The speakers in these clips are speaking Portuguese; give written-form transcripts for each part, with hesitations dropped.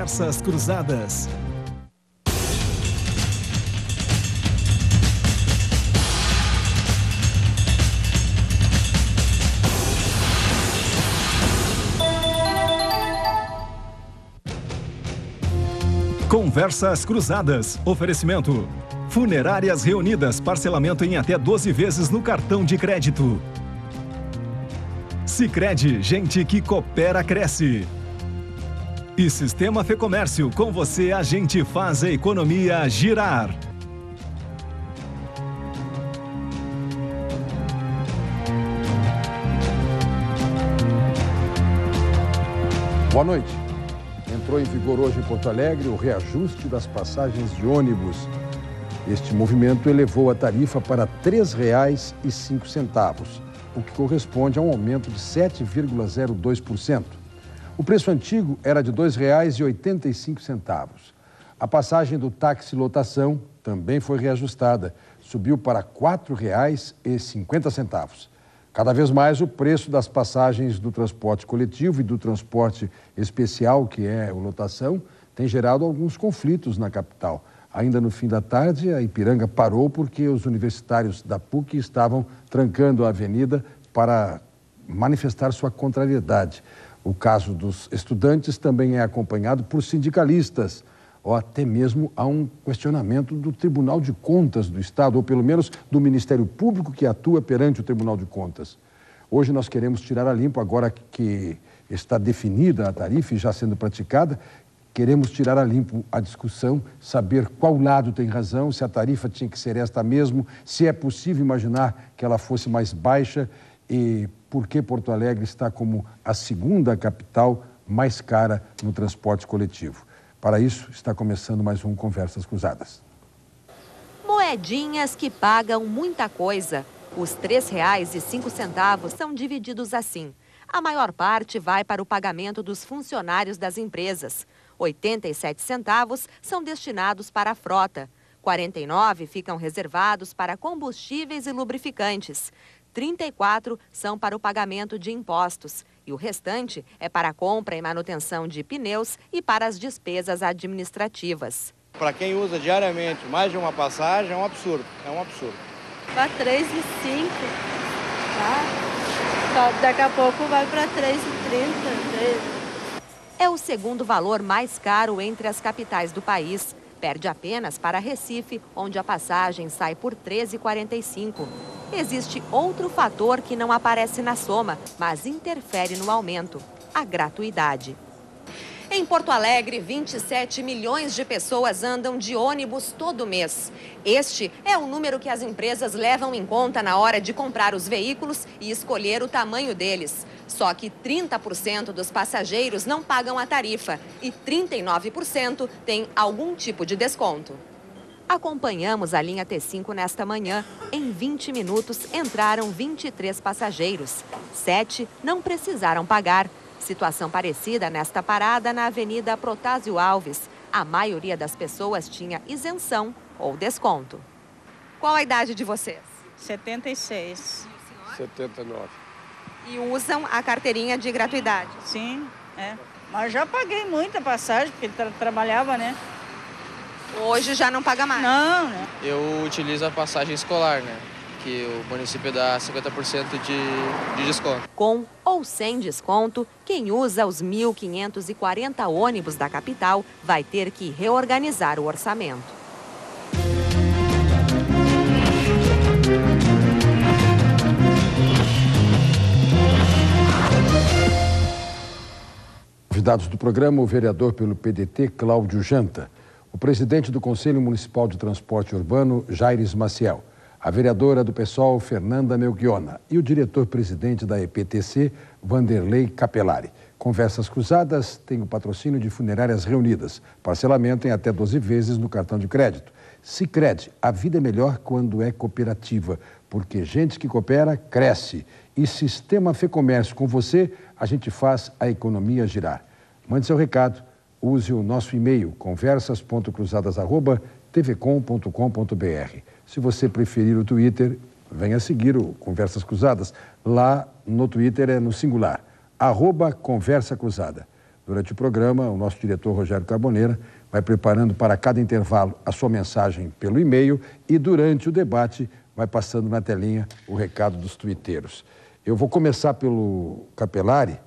Conversas Cruzadas. Conversas Cruzadas. Oferecimento. Funerárias Reunidas. Parcelamento em até 12 vezes no cartão de crédito. Sicredi. Gente que coopera, cresce. E Sistema Fê Comércio. Com você a gente faz a economia girar. Boa noite. Entrou em vigor hoje em Porto Alegre o reajuste das passagens de ônibus. Este movimento elevou a tarifa para R$ 3,05, o que corresponde a um aumento de 7,02%. O preço antigo era de R$ 2,85. A passagem do táxi lotação também foi reajustada, subiu para R$ 4,50. Cada vez mais o preço das passagens do transporte coletivo e do transporte especial, que é o lotação, tem gerado alguns conflitos na capital. Ainda no fim da tarde, a Ipiranga parou porque os universitários da PUC estavam trancando a avenida para manifestar sua contrariedade. O caso dos estudantes também é acompanhado por sindicalistas, ou até mesmo há um questionamento do Tribunal de Contas do Estado, ou pelo menos do Ministério Público que atua perante o Tribunal de Contas. Hoje nós queremos tirar a limpo, agora que está definida a tarifa e já sendo praticada, queremos tirar a limpo a discussão, saber qual lado tem razão, se a tarifa tinha que ser esta mesmo, se é possível imaginar que ela fosse mais baixa e por que Porto Alegre está como a segunda capital mais cara no transporte coletivo. Para isso, está começando mais um Conversas Cruzadas. Moedinhas que pagam muita coisa. Os R$ 3,05 são divididos assim. A maior parte vai para o pagamento dos funcionários das empresas. 87 centavos são destinados para a frota. 49 ficam reservados para combustíveis e lubrificantes. 34 são para o pagamento de impostos e o restante é para a compra e manutenção de pneus e para as despesas administrativas. Para quem usa diariamente mais de uma passagem é um absurdo, Para 3,05, tá? Daqui a pouco vai para 3,30. É o segundo valor mais caro entre as capitais do país. Perde apenas para Recife, onde a passagem sai por R$ 13,45. Existe outro fator que não aparece na soma, mas interfere no aumento: a gratuidade. Em Porto Alegre, 27 milhões de pessoas andam de ônibus todo mês. Este é o número que as empresas levam em conta na hora de comprar os veículos e escolher o tamanho deles. Só que 30% dos passageiros não pagam a tarifa e 39% têm algum tipo de desconto. Acompanhamos a linha T5 nesta manhã. Em 20 minutos entraram 23 passageiros. 7 não precisaram pagar. Situação parecida nesta parada na Avenida Protásio Alves. A maioria das pessoas tinha isenção ou desconto. Qual a idade de vocês? 76. 79. E usam a carteirinha de gratuidade? Sim, é. Mas já paguei muita passagem, porque trabalhava, né? Hoje já não paga mais? Não, né? Eu utilizo a passagem escolar, né? Que o município dá 50% de desconto. Com ou sem desconto, quem usa os 1.540 ônibus da capital vai ter que reorganizar o orçamento. Convidados do programa, o vereador pelo PDT, Cláudio Janta, o presidente do Conselho Municipal de Transporte Urbano, Jaires Maciel, a vereadora do PSOL, Fernanda Melchiona, e o diretor-presidente da EPTC, Vanderlei Capelari. Conversas Cruzadas tem o patrocínio de Funerárias Reunidas, parcelamento em até 12 vezes no cartão de crédito. Sicredi, a vida é melhor quando é cooperativa, porque gente que coopera, cresce. E Sistema Fê Comércio, com você, a gente faz a economia girar. Mande seu recado, use o nosso e-mail, conversas.cruzadas@tvcom.com.br. Se você preferir o Twitter, venha seguir o Conversas Cruzadas. Lá no Twitter é no singular, @Conversa Cruzada. Durante o programa, o nosso diretor Rogério Carboneira vai preparando para cada intervalo a sua mensagem pelo e-mail e durante o debate vai passando na telinha o recado dos tuiteiros. Eu vou começar pelo Capelari,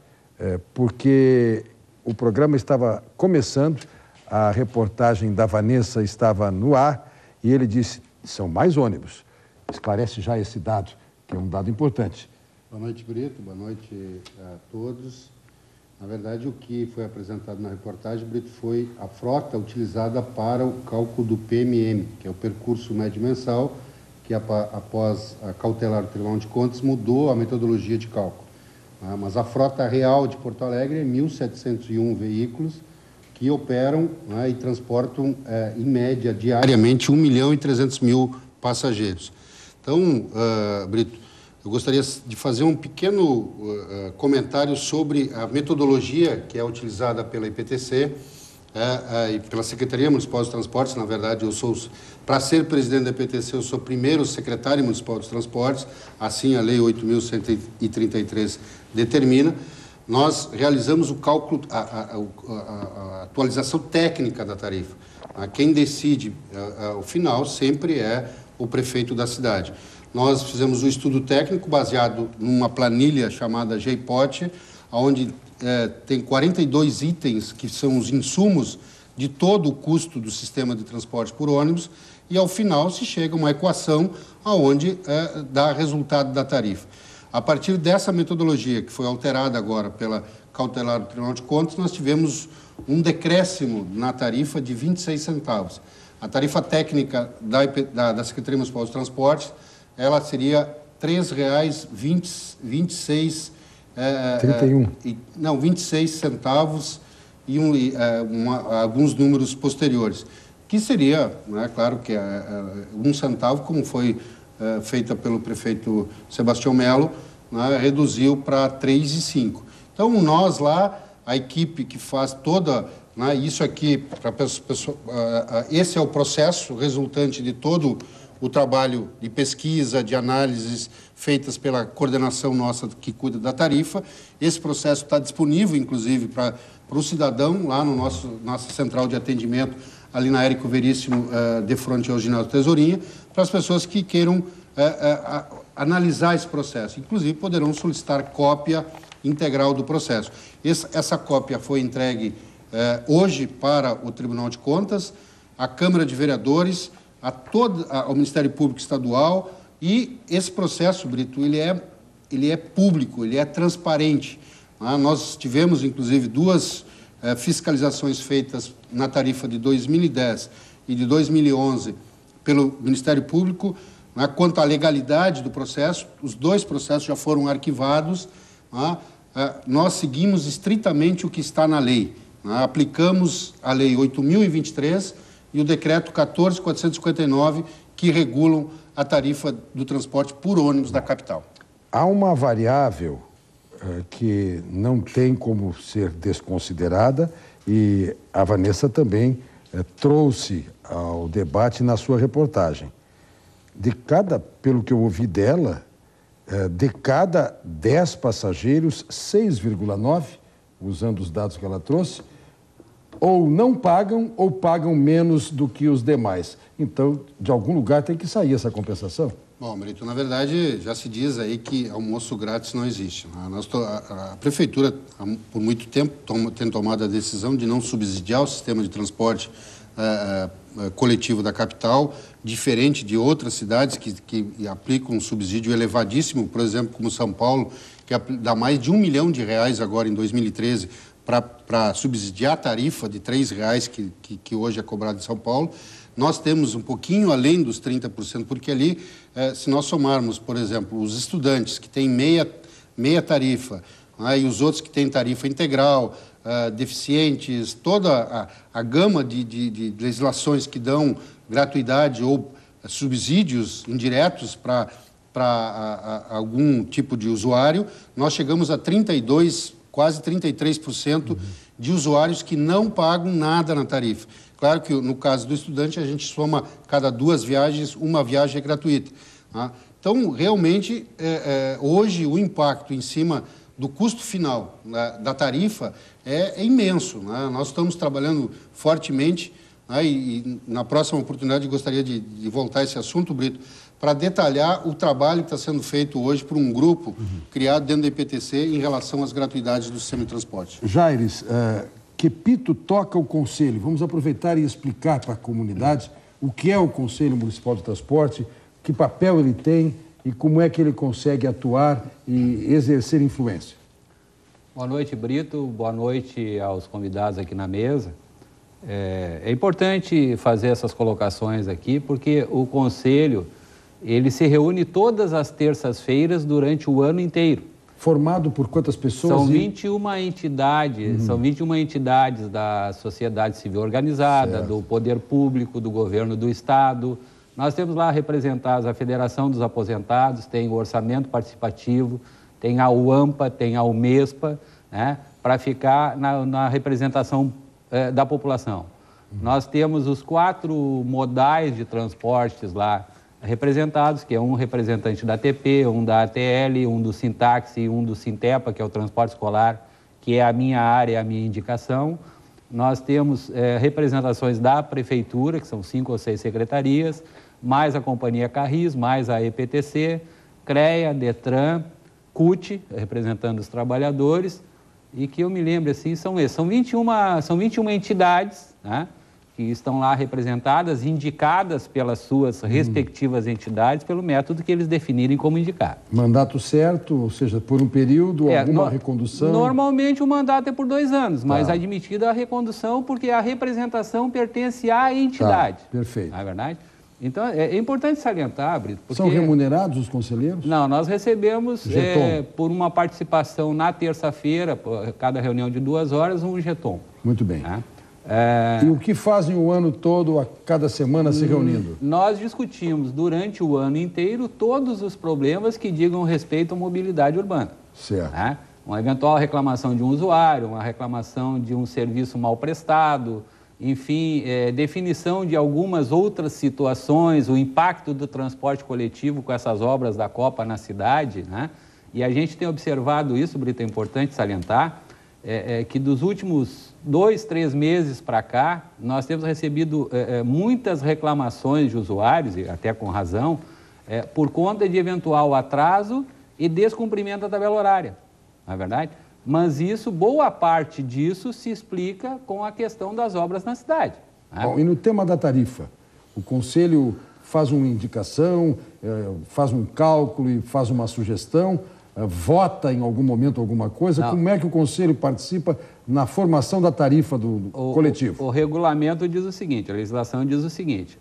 porque o programa estava começando, a reportagem da Vanessa estava no ar e ele disse, são mais ônibus. Esclarece já esse dado, que é um dado importante. Boa noite, Brito. Boa noite a todos. Na verdade, o que foi apresentado na reportagem, Brito, foi a frota utilizada para o cálculo do PMM, que é o percurso médio mensal, que após a cautelar do Tribunal de Contas mudou a metodologia de cálculo. Mas a frota real de Porto Alegre é 1.701 veículos que operam e transportam, em média, diariamente, 1.300.000 passageiros. Então, Brito, eu gostaria de fazer um pequeno comentário sobre a metodologia que é utilizada pela IPTC e pela Secretaria Municipal dos Transportes. Na verdade, para ser presidente da IPTC, eu sou primeiro secretário municipal dos transportes, assim a Lei 8.133 determina. Nós realizamos o cálculo, a atualização técnica da tarifa. Quem decide o final sempre é o prefeito da cidade. Nós fizemos um estudo técnico baseado numa planilha chamada JPOT, onde tem 42 itens que são os insumos de todo o custo do sistema de transporte por ônibus e, ao final, se chega a uma equação onde dá resultado da tarifa. A partir dessa metodologia, que foi alterada agora pela cautelar do Tribunal de Contas, nós tivemos um decréscimo na tarifa de 26 centavos. A tarifa técnica da Secretaria Municipal dos Transportes, ela seria R$ 3,26... 26 centavos e alguns números posteriores, que seria, claro que um centavo, como foi feita pelo prefeito Sebastião Melo, reduziu para 3,05. Então, nós lá, a equipe que faz toda... isso aqui, esse é o processo resultante de todo o trabalho de pesquisa, de análises feitas pela coordenação nossa que cuida da tarifa. Esse processo está disponível, inclusive, para o cidadão, lá no nossa central de atendimento, ali na Érico Veríssimo, de frente ao ginásio Tesourinha, para as pessoas que queiram analisar esse processo. Inclusive, poderão solicitar cópia integral do processo. Essa cópia foi entregue hoje para o Tribunal de Contas, à Câmara de Vereadores, ao Ministério Público Estadual, e esse processo, Brito, ele é público, ele é transparente. Nós tivemos, inclusive, duas fiscalizações feitas na tarifa de 2010 e de 2011 pelo Ministério Público, quanto à legalidade do processo. Os dois processos já foram arquivados. Nós seguimos estritamente o que está na lei. Aplicamos a Lei 8.023 e o Decreto 14.459, que regulam a tarifa do transporte por ônibus da capital. Há uma variável que não tem como ser desconsiderada e a Vanessa também trouxe ao debate na sua reportagem. Pelo que eu ouvi dela, de cada 10 passageiros, 6,9, usando os dados que ela trouxe, ou não pagam ou pagam menos do que os demais. Então, de algum lugar tem que sair essa compensação. Bom, Brito, na verdade, já se diz aí que almoço grátis não existe. A Prefeitura, por muito tempo, tem tomado a decisão de não subsidiar o sistema de transporte coletivo da capital, diferente de outras cidades que aplicam um subsídio elevadíssimo, por exemplo, como São Paulo, que dá mais de R$1 milhão agora em 2013 para subsidiar a tarifa de R$3 que hoje é cobrada em São Paulo. Nós temos um pouquinho além dos 30%, porque ali, se nós somarmos, por exemplo, os estudantes que têm meia tarifa, e os outros que têm tarifa integral, deficientes, toda a gama de legislações que dão gratuidade ou subsídios indiretos para algum tipo de usuário, nós chegamos a 32%, quase 33% de usuários que não pagam nada na tarifa. Claro que no caso do estudante a gente soma cada 2 viagens, uma viagem é gratuita. Então, realmente, hoje o impacto em cima do custo final da tarifa é imenso, né? Nós estamos trabalhando fortemente, né? E na próxima oportunidade gostaria de voltar a esse assunto, Brito, para detalhar o trabalho que está sendo feito hoje por um grupo criado dentro da IPTC em relação às gratuidades do sistema de transporte. Jaires, que pito toca o Conselho? Vamos aproveitar e explicar para a comunidade o que é o Conselho Municipal de Transporte, que papel ele tem e como é que ele consegue atuar e exercer influência. Boa noite, Brito. Boa noite aos convidados aqui na mesa. É importante fazer essas colocações aqui, porque o Conselho, ele se reúne todas as terças-feiras durante o ano inteiro. Formado por quantas pessoas? São 21 entidades, são 21 entidades da sociedade civil organizada, do poder público, do governo do Estado. Nós temos lá representados a Federação dos Aposentados, tem o Orçamento Participativo, tem a UAMPA, tem a UMESPA, né, para ficar na representação da população. Nós temos os 4 modais de transportes lá representados, que é um representante da ATP, um da ATL, um do Sintaxi e um do Sintepa, que é o transporte escolar, que é a minha área, a minha indicação. Nós temos representações da Prefeitura, que são 5 ou 6 secretarias, mais a Companhia Carris, mais a EPTC, CREA, DETRAN, CUT, representando os trabalhadores, e que eu me lembro, assim, são 21 entidades, né, que estão lá representadas, indicadas pelas suas respectivas entidades, pelo método que eles definirem como indicar. Mandato certo, ou seja, por um período, alguma recondução? Normalmente o mandato é por 2 anos, mas admitida a recondução porque a representação pertence à entidade. Perfeito. Não é verdade? Então, é importante salientar, Brito, porque... São remunerados os conselheiros? Não, nós recebemos, por uma participação na terça-feira, cada reunião de 2 horas, um jeton. Muito bem. E o que fazem o ano todo, a cada semana, se reunindo? Nós discutimos durante o ano inteiro todos os problemas que digam respeito à mobilidade urbana. Certo. Uma eventual reclamação de um usuário, uma reclamação de um serviço mal prestado, enfim, definição de algumas outras situações, o impacto do transporte coletivo com essas obras da Copa na cidade, né? E a gente tem observado isso, Brito, é importante salientar, que dos últimos 2, 3 meses para cá, nós temos recebido muitas reclamações de usuários, e até com razão, por conta de eventual atraso e descumprimento da tabela horária, não é verdade? Mas isso, boa parte disso se explica com a questão das obras na cidade. Né? Bom, e no tema da tarifa, o Conselho faz uma indicação, faz um cálculo e faz uma sugestão, vota em algum momento alguma coisa? Não. Como é que o Conselho participa na formação da tarifa do coletivo? O regulamento diz o seguinte, a legislação diz o seguinte,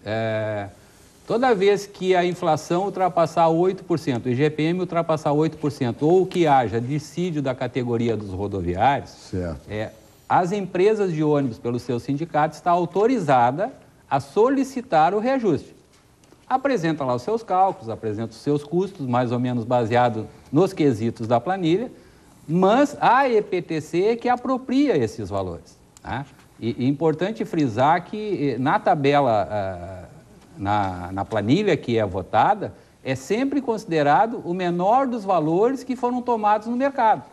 toda vez que a inflação ultrapassar 8%, o IGPM ultrapassar 8%, ou que haja dissídio da categoria dos rodoviários, certo. As empresas de ônibus, pelos seus sindicatos, está autorizada a solicitar o reajuste. Apresenta lá os seus cálculos, apresenta os seus custos, mais ou menos baseado nos quesitos da planilha, mas a EPTC é que apropria esses valores. Né? E é importante frisar que na tabela... Na planilha que é votada, é sempre considerado o menor dos valores que foram tomados no mercado.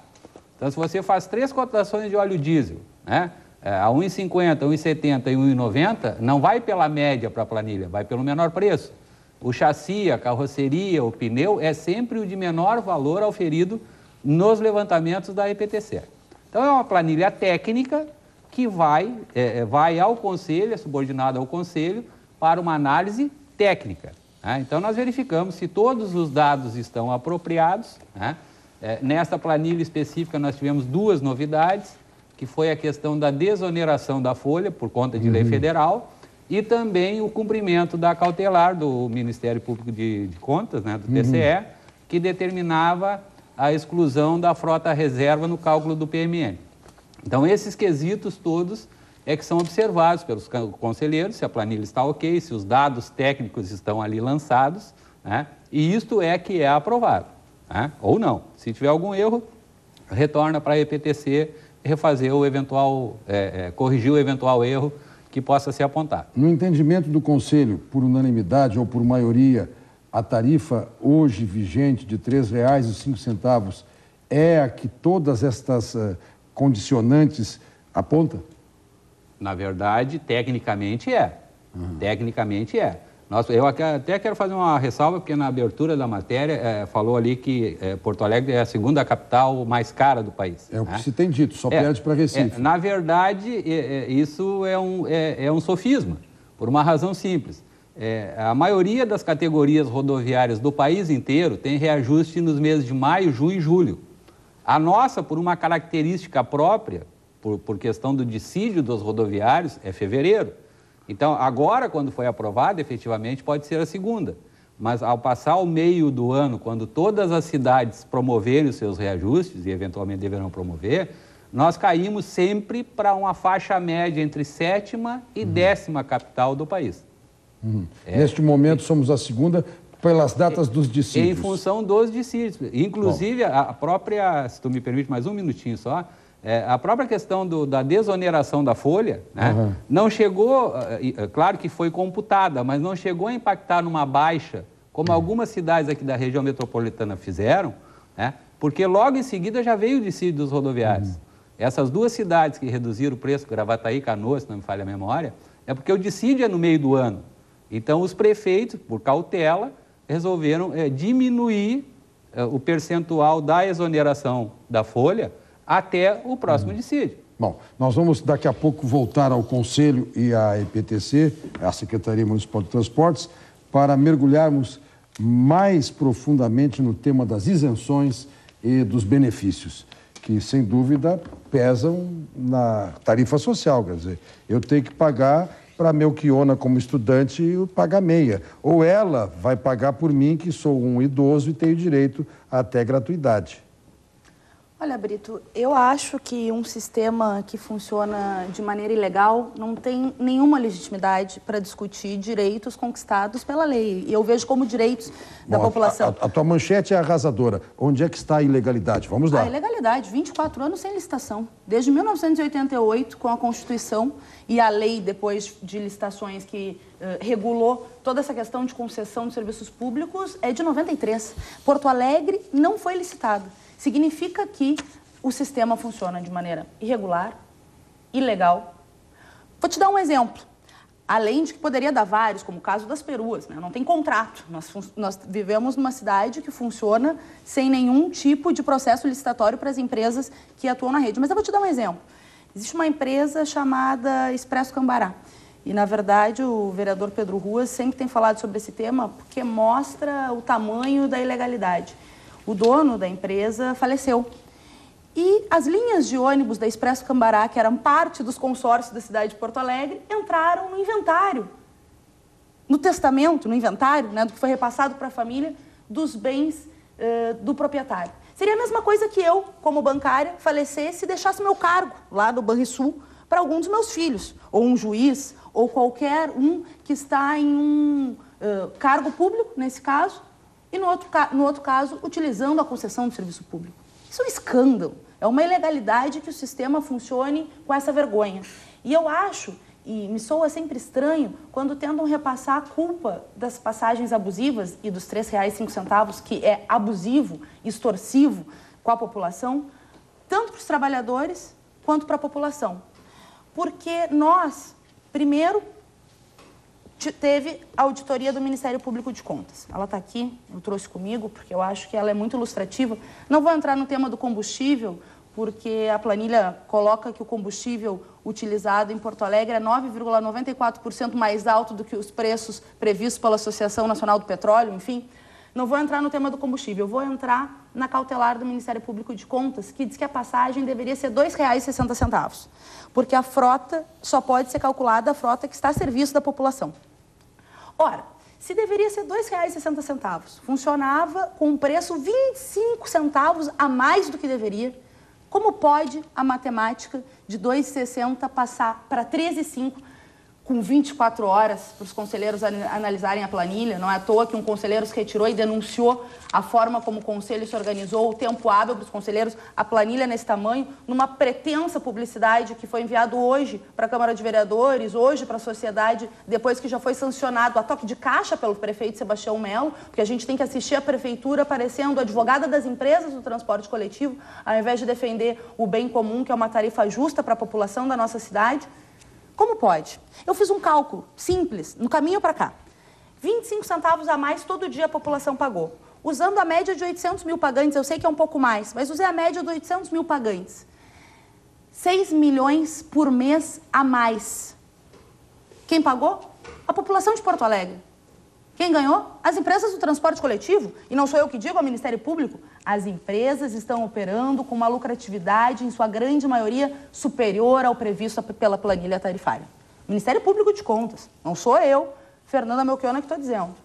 Então, se você faz 3 cotações de óleo diesel, né, a 1,50, 1,70 e 1,90, não vai pela média para a planilha, vai pelo menor preço. O chassi, a carroceria, o pneu é sempre o de menor valor auferido nos levantamentos da EPTC. Então, é uma planilha técnica que vai ao Conselho, é subordinada ao Conselho, para uma análise técnica. Né? Então, nós verificamos se todos os dados estão apropriados. Né? Nesta planilha específica, nós tivemos 2 novidades, que foi a questão da desoneração da folha, por conta de lei federal, e também o cumprimento da cautelar do Ministério Público de Contas, né, do TCE, que determinava a exclusão da frota reserva no cálculo do PMN. Então, esses quesitos todos que são observados pelos conselheiros, se a planilha está ok, se os dados técnicos estão ali lançados, né? E isto que é aprovado, né? Ou não. Se tiver algum erro, retorna para a EPTC refazer o eventual, corrigir o eventual erro que possa ser apontado. No entendimento do Conselho, por unanimidade ou por maioria, a tarifa hoje vigente de R$ 3,05 é a que todas estas condicionantes apontam? Na verdade, tecnicamente é. Tecnicamente é. Eu até quero fazer uma ressalva, porque na abertura da matéria falou ali que Porto Alegre é a segunda capital mais cara do país. É o que se tem dito, só perde para Recife. Na verdade, isso é um sofisma, por uma razão simples. A maioria das categorias rodoviárias do país inteiro tem reajuste nos meses de maio, junho e julho. A nossa, por uma característica própria, por questão do dissídio dos rodoviários, é fevereiro. Então, agora, quando foi aprovado, efetivamente, pode ser a segunda. Mas, ao passar o meio do ano, quando todas as cidades promoverem os seus reajustes, e eventualmente deverão promover, nós caímos sempre para uma faixa média entre 7ª e 10ª capital do país. Neste momento, somos a segunda pelas datas dos dissídios. Em função dos dissídios. Inclusive, a própria, se tu me permite mais um minutinho só, a própria questão da desoneração da folha, né, não chegou, claro que foi computada, mas não chegou a impactar numa baixa, como algumas cidades aqui da região metropolitana fizeram, né, porque logo em seguida já veio o dissídio dos rodoviários. Essas duas cidades que reduziram o preço, Gravataí e Canoas, se não me falha a memória, é porque o dissídio é no meio do ano. Então, os prefeitos, por cautela, resolveram diminuir o percentual da exoneração da folha até o próximo dissídio. Bom, nós vamos daqui a pouco voltar ao Conselho e à EPTC, a Secretaria Municipal de Transportes, para mergulharmos mais profundamente no tema das isenções e dos benefícios, que sem dúvida pesam na tarifa social. Quer dizer, eu tenho que pagar para a Melchiona, como estudante, pagar meia. Ou ela vai pagar por mim, que sou um idoso e tenho direito até gratuidade. Olha, Brito, eu acho que um sistema que funciona de maneira ilegal não tem nenhuma legitimidade para discutir direitos conquistados pela lei. E eu vejo como direitos da população. A tua manchete é arrasadora. Onde é que está a ilegalidade? Vamos lá. A ilegalidade, 24 anos sem licitação. Desde 1988, com a Constituição e a lei, depois de licitações, que regulou toda essa questão de concessão de serviços públicos, é de 93. Porto Alegre não foi licitada. Significa que o sistema funciona de maneira irregular, ilegal. Vou te dar um exemplo. Além de que poderia dar vários, como o caso das peruas, né? Não tem contrato. Nós vivemos numa cidade que funciona sem nenhum tipo de processo licitatório para as empresas que atuam na rede. Mas eu vou te dar um exemplo. Existe uma empresa chamada Expresso Cambará. E, na verdade, o vereador Pedro Ruas sempre tem falado sobre esse tema porque mostra o tamanho da ilegalidade. O dono da empresa faleceu. E as linhas de ônibus da Expresso Cambará, que eram parte dos consórcios da cidade de Porto Alegre, entraram no inventário, no testamento, no inventário, né, do que foi repassado para a família, dos bens do proprietário. Seria a mesma coisa que eu, como bancária, falecesse e deixasse meu cargo lá do Banrisul para algum dos meus filhos, ou um juiz, ou qualquer um que está em um cargo público, nesse caso, e no outro caso, utilizando a concessão do serviço público. Isso é um escândalo, é uma ilegalidade que o sistema funcione com essa vergonha. E eu acho, e me soa sempre estranho, quando tentam repassar a culpa das passagens abusivas e dos R$ 3,05, que é abusivo, extorsivo com a população, tanto para os trabalhadores quanto para a população. Porque nós, primeiro, teve a auditoria do Ministério Público de Contas. Ela está aqui, eu trouxe comigo, porque eu acho que ela é muito ilustrativa. Não vou entrar no tema do combustível, porque a planilha coloca que o combustível utilizado em Porto Alegre é 9,94% mais alto do que os preços previstos pela Associação Nacional do Petróleo, enfim. Não vou entrar no tema do combustível, eu vou entrar na cautelar do Ministério Público de Contas, que diz que a passagem deveria ser R$ 2,60, porque a frota só pode ser calculada a frota que está a serviço da população. Ora, se deveria ser R$ 2,60, funcionava com um preço 25 centavos a mais do que deveria, como pode a matemática de R$ 2,60 passar para R$ 13,05 com 24 horas para os conselheiros analisarem a planilha. Não é à toa que um conselheiro se retirou e denunciou a forma como o conselho se organizou, o tempo hábil para os conselheiros, a planilha nesse tamanho, numa pretensa publicidade que foi enviado hoje para a Câmara de Vereadores, hoje para a sociedade, depois que já foi sancionado a toque de caixa pelo prefeito Sebastião Melo, porque a gente tem que assistir a prefeitura parecendo advogada das empresas do transporte coletivo, ao invés de defender o bem comum, que é uma tarifa justa para a população da nossa cidade. Como pode? Eu fiz um cálculo simples, no caminho para cá. 25 centavos a mais todo dia a população pagou. Usando a média de 800 mil pagantes, eu sei que é um pouco mais, mas usei a média de 800 mil pagantes. 6 milhões por mês a mais. Quem pagou? A população de Porto Alegre. Quem ganhou? As empresas do transporte coletivo. E não sou eu que digo, é o Ministério Público. As empresas estão operando com uma lucratividade, em sua grande maioria, superior ao previsto pela planilha tarifária. Ministério Público de Contas. Não sou eu, Fernanda Melchiona, que estou dizendo.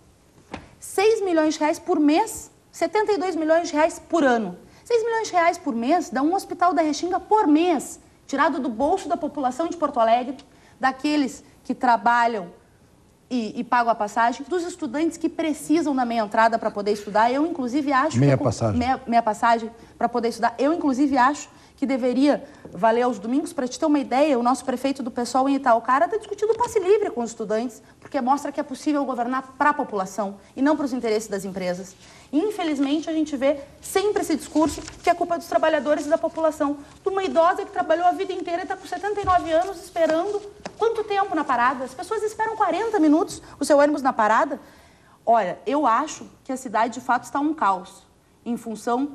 6 milhões de reais por mês, 72 milhões de reais por ano. 6 milhões de reais por mês dá um hospital da Restinga por mês, tirado do bolso da população de Porto Alegre, daqueles que trabalham e pagam a passagem, dos estudantes que precisam da meia entrada para poder estudar. Eu, inclusive, acho... Meia passagem para poder estudar. Eu, inclusive, acho que deveria valer aos domingos. Para te ter uma ideia, o nosso prefeito do PSOL em Itaocara está discutindo o passe livre com os estudantes, porque mostra que é possível governar para a população e não para os interesses das empresas. E, infelizmente, a gente vê sempre esse discurso que é culpa dos trabalhadores e da população. De uma idosa que trabalhou a vida inteira e está com 79 anos esperando quanto tempo na parada? As pessoas esperam 40 minutos o seu ônibus na parada. Olha, eu acho que a cidade, de fato, está um caos em função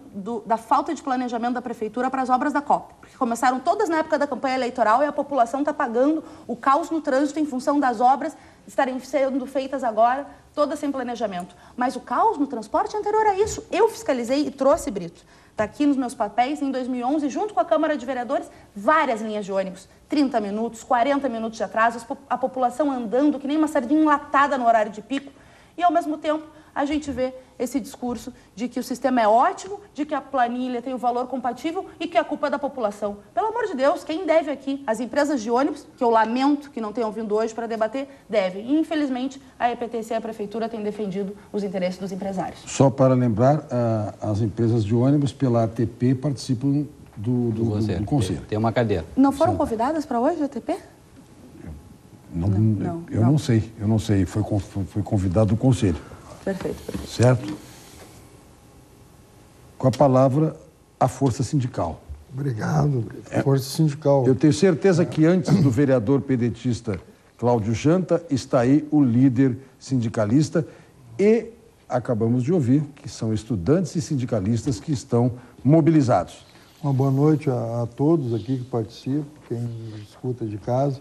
da falta de planejamento da prefeitura para as obras da Copa. Porque começaram todas na época da campanha eleitoral e a população está pagando o caos no trânsito em função das obras estarem sendo feitas agora, todas sem planejamento. Mas o caos no transporte é anterior a isso. Eu fiscalizei e trouxe, Brito, está aqui nos meus papéis, em 2011, junto com a Câmara de Vereadores, várias linhas de ônibus, 30 minutos, 40 minutos de atraso, a população andando que nem uma sardinha enlatada no horário de pico, e ao mesmo tempo a gente vê esse discurso de que o sistema é ótimo, de que a planilha tem o valor compatível e que a culpa é da população. Pelo amor de Deus, quem deve aqui? As empresas de ônibus, que eu lamento que não tenham vindo hoje para debater, devem. E, infelizmente, a EPTC e a Prefeitura têm defendido os interesses dos empresários. Só para lembrar, as empresas de ônibus pela ATP participam do conselho. Tem uma cadeira. Não foram convidadas para hoje, a ATP? Eu não sei. Foi convidado o conselho. Perfeito. Certo? Com a palavra, a força sindical. Obrigado. Força sindical. Eu tenho certeza que antes do vereador pedetista Cláudio Janta, está aí o líder sindicalista e acabamos de ouvir que são estudantes e sindicalistas que estão mobilizados. Uma boa noite a todos aqui que participam, quem escuta de casa.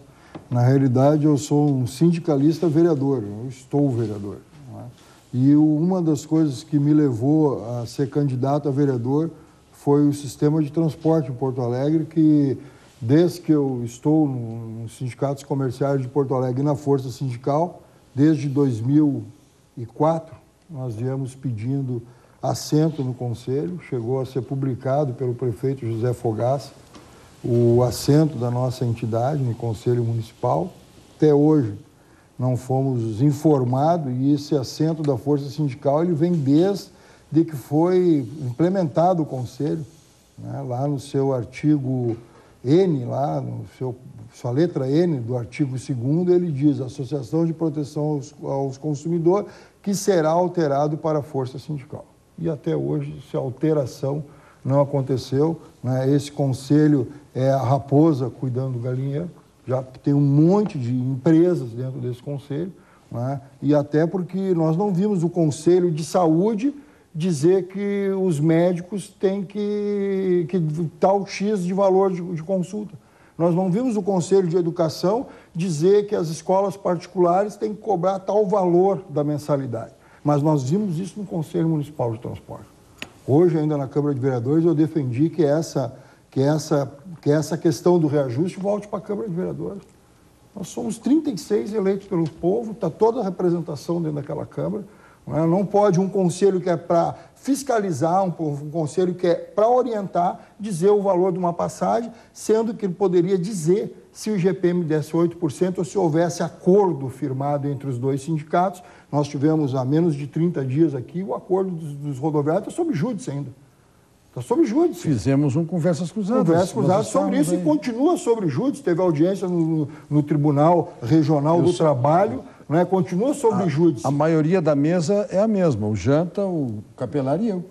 Na realidade, eu sou um sindicalista vereador, eu estou vereador. Não é? E uma das coisas que me levou a ser candidato a vereador foi o sistema de transporte em Porto Alegre, que desde que eu estou nos sindicatos comerciais de Porto Alegre e na Força Sindical, desde 2004, nós viemos pedindo assento no Conselho, chegou a ser publicado pelo prefeito José Fogaça, o assento da nossa entidade no Conselho Municipal. Até hoje não fomos informados e esse assento da Força Sindical ele vem desde que foi implementado o Conselho, né? Lá no seu artigo N, lá no sua letra N do artigo 2º, ele diz Associação de Proteção aos Consumidores, que será alterado para a Força Sindical. E até hoje essa alteração não aconteceu, né? Esse conselho é a raposa cuidando do galinheiro, já tem um monte de empresas dentro desse conselho, né? E até porque nós não vimos o Conselho de Saúde dizer que os médicos têm que tal X de valor de consulta. Nós não vimos o Conselho de Educação dizer que as escolas particulares têm que cobrar tal valor da mensalidade. Mas nós vimos isso no Conselho Municipal de Transporte. Hoje, ainda na Câmara de Vereadores, eu defendi que essa questão do reajuste volte para a Câmara de Vereadores. Nós somos 36 eleitos pelo povo, está toda a representação dentro daquela Câmara. Não pode um conselho que é para fiscalizar, um conselho que é para orientar, dizer o valor de uma passagem, sendo que ele poderia dizer se o IGPM desse 8% ou se houvesse acordo firmado entre os dois sindicatos. Nós tivemos há menos de 30 dias aqui o acordo dos rodoviários está sob júdice ainda. Está sob júdice. Fizemos um Conversas Cruzadas. Conversas Cruzadas sobre isso e continua sob júdice. Teve audiência no Tribunal Regional do Trabalho, né? Continua sob júdice. A maioria da mesa é a mesma, o Janta, o Capelari e eu.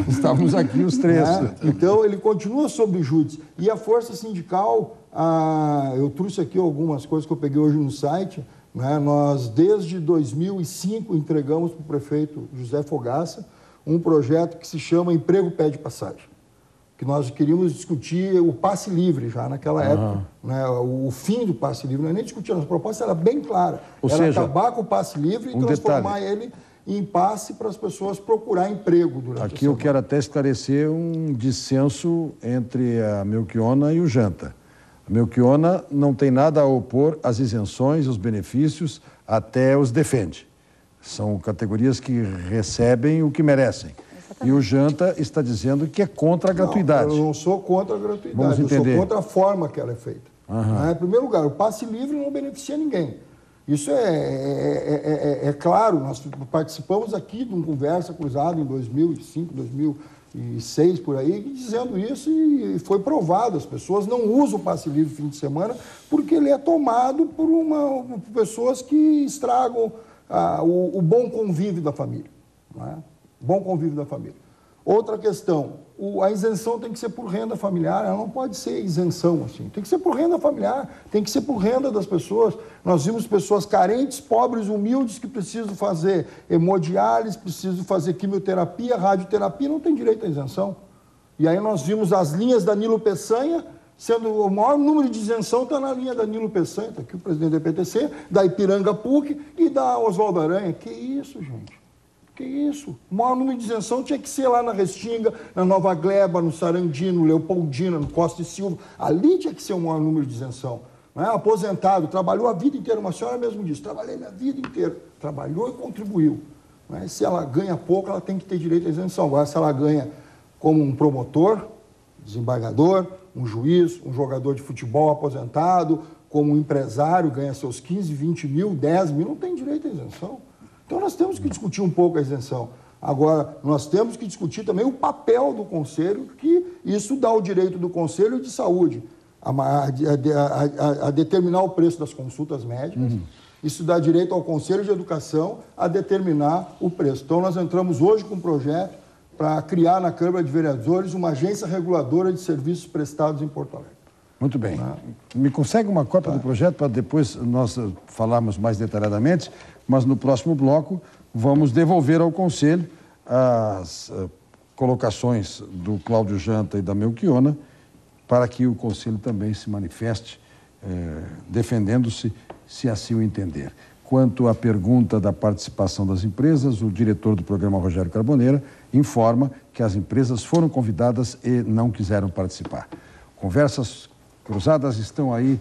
Estávamos aqui os três. Então, ele continua sob júdice. E a força sindical, eu trouxe aqui algumas coisas que eu peguei hoje no site, né? Nós, desde 2005, entregamos para o prefeito José Fogaça um projeto que se chama Emprego Pede Passagem, que nós queríamos discutir o passe livre já naquela época, né? O fim do passe livre, não é nem discutir, a nossa proposta era bem clara, era acabar com o passe livre e transformar ele em passe para as pessoas procurar emprego durante a semana. Aqui eu quero até esclarecer um dissenso entre a Melchiona e o Janta. A Melchiona não tem nada a opor às isenções, aos benefícios, até os defende. São categorias que recebem o que merecem. Exatamente. E o Janta está dizendo que é contra a gratuidade. Não, eu não sou contra a gratuidade, eu sou contra a forma que ela é feita. Em primeiro lugar, o passe livre não beneficia ninguém. Isso é claro, nós participamos aqui de uma conversa cruzada em 2005, 2006, por aí, dizendo isso e foi provado. As pessoas não usam o passe livre fim de semana porque ele é tomado por pessoas que estragam o bom convívio da família. Não é? Bom convívio da família. Outra questão, a isenção tem que ser por renda familiar, ela não pode ser isenção assim, tem que ser por renda familiar, tem que ser por renda das pessoas. Nós vimos pessoas carentes, pobres, humildes, que precisam fazer hemodiálise, precisam fazer quimioterapia, radioterapia, não tem direito à isenção. E aí nós vimos as linhas da Nilo Peçanha, sendo o maior número de isenção está na linha da Nilo Peçanha, está aqui o presidente da EPTC, da Ipiranga PUC e da Oswaldo Aranha. Que isso, gente? Que isso? O maior número de isenção tinha que ser lá na Restinga, na Nova Gleba, no Sarandi, no Leopoldina, no Costa e Silva. Ali tinha que ser o maior número de isenção. Não é? Aposentado, trabalhou a vida inteira. Uma senhora mesmo disse, trabalhei minha vida inteira. Trabalhou e contribuiu. Não é? Se ela ganha pouco, ela tem que ter direito à isenção. Agora, se ela ganha como um promotor, desembargador, um juiz, um jogador de futebol aposentado, como um empresário, ganha seus 15, 20 mil, 10 mil, não tem direito à isenção. Então, nós temos que discutir um pouco a isenção. Agora, nós temos que discutir também o papel do Conselho, que isso dá o direito do Conselho de Saúde a determinar o preço das consultas médicas. Isso dá direito ao Conselho de Educação a determinar o preço. Então, nós entramos hoje com um projeto para criar na Câmara de Vereadores uma agência reguladora de serviços prestados em Porto Alegre. Muito bem. Me consegue uma cópia do projeto para depois nós falarmos mais detalhadamente, mas no próximo bloco vamos devolver ao Conselho as colocações do Cláudio Janta e da Melchiona para que o Conselho também se manifeste defendendo-se, se assim o entender. Quanto à pergunta da participação das empresas, o diretor do programa, Rogério Carboneira, informa que as empresas foram convidadas e não quiseram participar. Conversas Cruzadas estão aí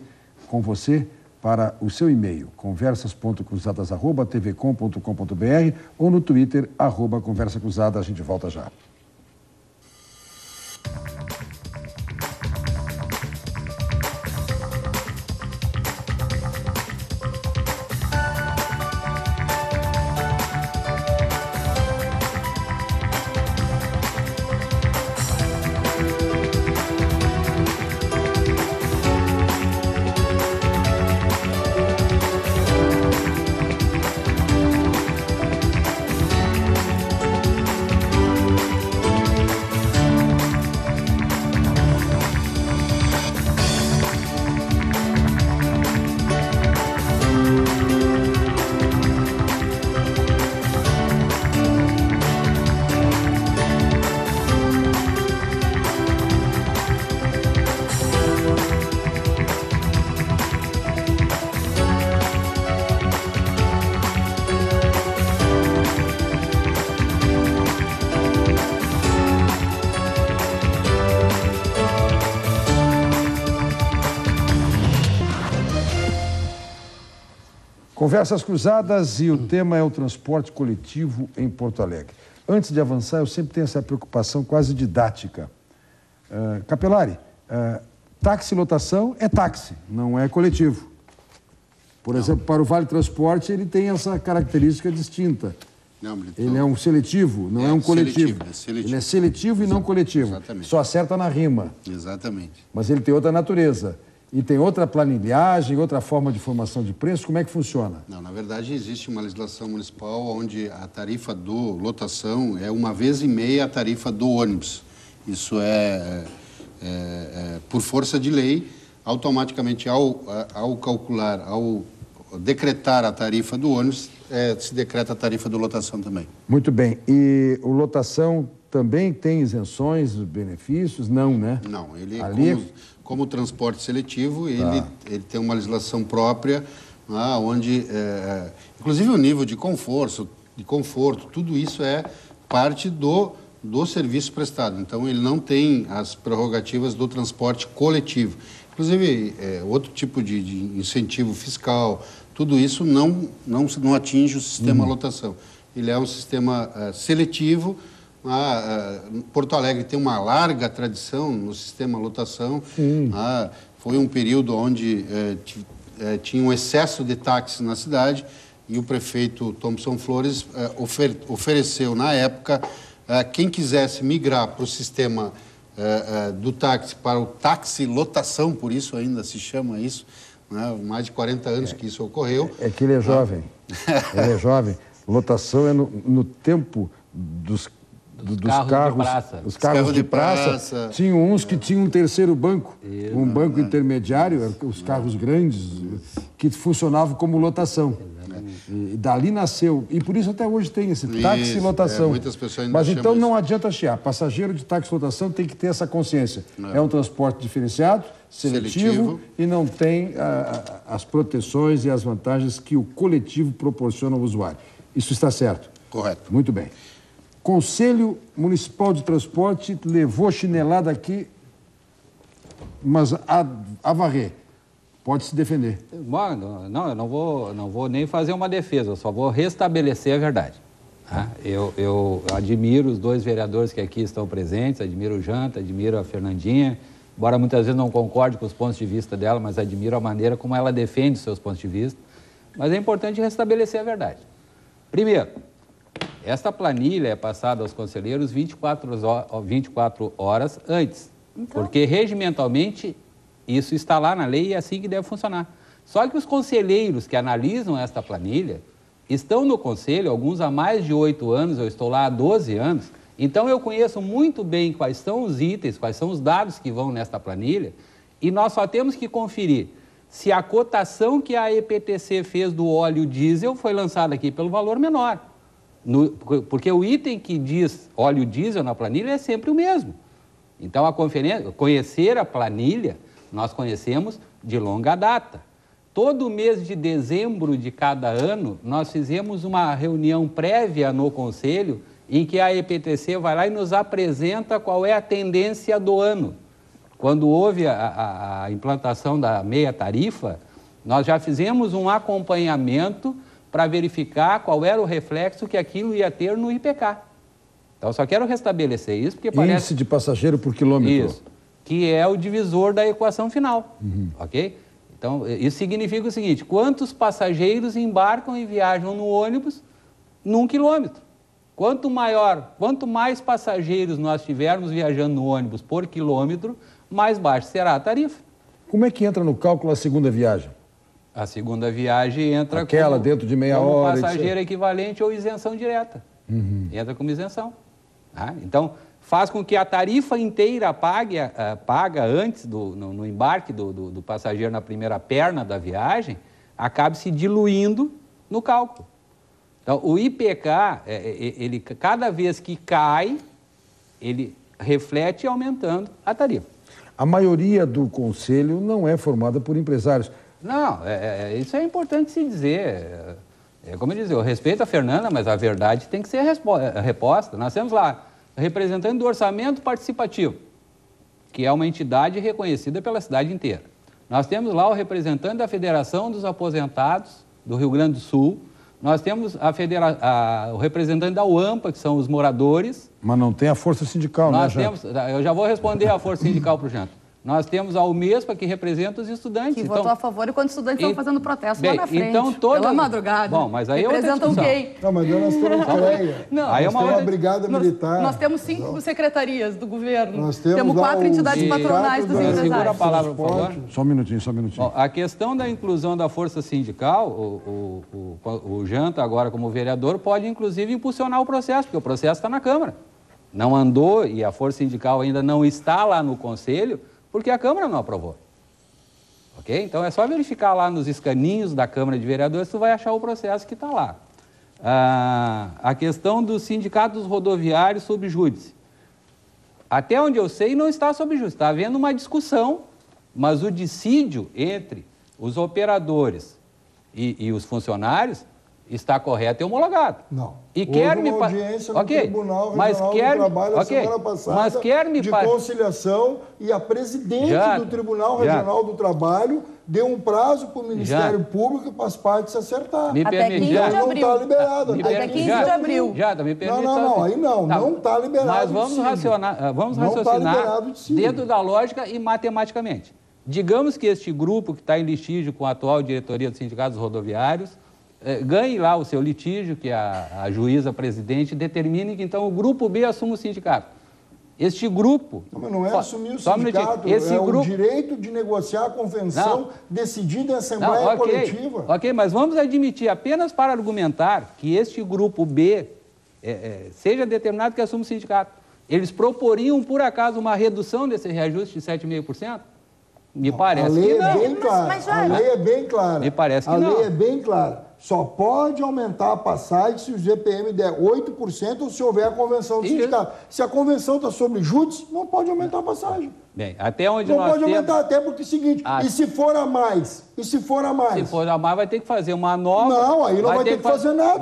com você para o seu e-mail, conversas.cruzadas@tvcom.com.br ou no Twitter, @Conversa Cruzada. A gente volta já. Conversas Cruzadas e o tema é o transporte coletivo em Porto Alegre. Antes de avançar, eu sempre tenho essa preocupação quase didática. Capelari, táxi lotação é táxi, não é coletivo. Por exemplo, para o Vale Transporte, ele tem essa característica distinta. Não, ele é um seletivo, não é um coletivo. Seletivo. Ele é seletivo e não coletivo. Exatamente. Só acerta na rima. Exatamente. Mas ele tem outra natureza. E tem outra planilhagem, outra forma de formação de preço. Como é que funciona? Não, na verdade, existe uma legislação municipal onde a tarifa do lotação é 1,5 vezes a tarifa do ônibus. Isso por força de lei, automaticamente, ao calcular, ao decretar a tarifa do ônibus, se decreta a tarifa do lotação também. Muito bem. E o lotação também tem isenções, benefícios? Não, né? Não, ele, ali... como transporte seletivo, ele tem uma legislação própria, onde, inclusive, o nível de conforto, tudo isso é parte do serviço prestado. Então, ele não tem as prerrogativas do transporte coletivo. Inclusive, outro tipo de incentivo fiscal, tudo isso não atinge o sistema lotação. Ele é um sistema seletivo. Porto Alegre tem uma larga tradição no sistema lotação. Foi um período onde tinha um excesso de táxis na cidade e o prefeito Thompson Flores ofereceu, na época, quem quisesse migrar para o sistema do táxi para o táxi lotação, por isso ainda se chama isso, né? Mais de 40 anos que isso ocorreu. É que ele é jovem. Ele é jovem. Lotação é no tempo dos carros de praça. Os carros de praça. Tinham uns que tinham um terceiro banco, um banco intermediário, os carros grandes, que funcionavam como lotação. E dali nasceu, e por isso até hoje tem esse táxi lotação. Muitas pessoas ainda Mas então não isso. adianta chiar. Passageiro de táxi lotação tem que ter essa consciência. É um transporte diferenciado, seletivo. E não tem as proteções e as vantagens que o coletivo proporciona ao usuário. Isso está certo? Correto. Muito bem. Conselho Municipal de Transporte levou chinelada aqui, mas a varrer. Pode se defender. Não, eu não vou nem fazer uma defesa, eu só vou restabelecer a verdade. Tá? Eu admiro os dois vereadores que aqui estão presentes, admiro o Janta, admiro a Fernandinha, embora muitas vezes não concorde com os pontos de vista dela, mas admiro a maneira como ela defende os seus pontos de vista. Mas é importante restabelecer a verdade. Primeiro, esta planilha é passada aos conselheiros 24 horas antes, porque regimentalmente isso está lá na lei e é assim que deve funcionar. Só que os conselheiros que analisam esta planilha estão no conselho, alguns há mais de 8 anos, eu estou lá há 12 anos, então eu conheço muito bem quais são os itens, quais são os dados que vão nesta planilha, e nós só temos que conferir se a cotação que a EPTC fez do óleo diesel foi lançada aqui pelo valor menor. Porque o item que diz óleo diesel na planilha é sempre o mesmo. Então, conhecer a planilha, nós conhecemos de longa data. Todo mês de dezembro de cada ano, nós fizemos uma reunião prévia no Conselho em que a EPTC vai lá e nos apresenta qual é a tendência do ano. Quando houve a implantação da meia tarifa, nós já fizemos um acompanhamento para verificar qual era o reflexo que aquilo ia ter no IPK. Então, só quero restabelecer isso, porque parece... Índice de passageiro por quilômetro. Isso, que é o divisor da equação final, ok? Então, isso significa o seguinte, quantos passageiros embarcam e viajam no ônibus num quilômetro? Quanto mais passageiros nós tivermos viajando no ônibus por quilômetro, mais baixa será a tarifa. Como é que entra no cálculo a segunda viagem? A segunda viagem entra aquela dentro de meia hora, passageiro equivalente ou isenção direta. Entra como isenção. Então, faz com que a tarifa inteira paga antes, no embarque do passageiro na primeira perna da viagem, acabe se diluindo no cálculo. Então, o IPK, ele, cada vez que cai, ele reflete aumentando a tarifa. A maioria do conselho não é formada por empresários. Não, isso é importante se dizer. Como eu disse, eu respeito a Fernanda, mas a verdade tem que ser reposta. Nós temos lá representante do orçamento participativo, que é uma entidade reconhecida pela cidade inteira. Nós temos lá o representante da Federação dos Aposentados do Rio Grande do Sul. Nós temos o representante da UAMPA, que são os moradores. Mas não tem a força sindical, Nós né, temos, eu já vou responder a força sindical para o Janta. Nós temos a Umespa, que representa os estudantes. Que votou a favor e quando os estudantes estão fazendo protesto lá na frente, então, pela madrugada. Bom, mas aí representam quem? Não, mas nós temos CREA. Aí nós temos uma brigada militar. Nós temos 5 secretarias do governo. Nós temos 4 entidades patronais dos empresários. Segura a palavra, por favor. Só um minutinho. Bom, a questão da inclusão da força sindical, o Janta, agora como vereador, pode inclusive impulsionar o processo, porque o processo está na Câmara. Não andou e a força sindical ainda não está lá no Conselho, porque a Câmara não aprovou. Ok? Então é só verificar lá nos escaninhos da Câmara de Vereadores, tu vai achar o processo que está lá. A questão dos sindicatos rodoviários sob júdice. Até onde eu sei, não está sob júdice. Está havendo uma discussão, mas o dissídio entre os operadores e os funcionários está correto e homologado. Não. E quer me audiência no Tribunal Regional do Trabalho a semana passada, mas quer me de conciliação, e a presidente do Tribunal Regional do Trabalho deu um prazo para o Ministério Público para as partes se acertarem. Até 15 de abril. Não está liberado. Até 15 de abril. Me permite não, aí não. Tá. Não está liberado. Mas vamos raciocinar dentro da lógica e matematicamente. Digamos que este grupo que está em litígio com a atual diretoria dos sindicatos rodoviários ganhe lá o seu litígio, que a juíza presidente determine que então o grupo B assuma o sindicato. Este grupo... Não, mas não é assumir o sindicato, o direito de negociar a convenção decidida em assembleia coletiva. Ok, mas vamos admitir, apenas para argumentar que este grupo B seja determinado que assuma o sindicato. Eles proporiam, por acaso, uma redução desse reajuste de 7,5%? Me parece que não. A lei é bem clara. A lei é bem clara. Me parece que não. não. A lei é bem clara. Só pode aumentar a passagem se o GPM der 8% ou se houver a convenção do sindicato. Se a convenção está sobre júdice, não pode aumentar a passagem. Bem, até onde não nós pode aumentar, até porque é o seguinte, e se for a mais? Se for a mais, vai ter que fazer uma nova... Não, aí não vai ter que fazer nada,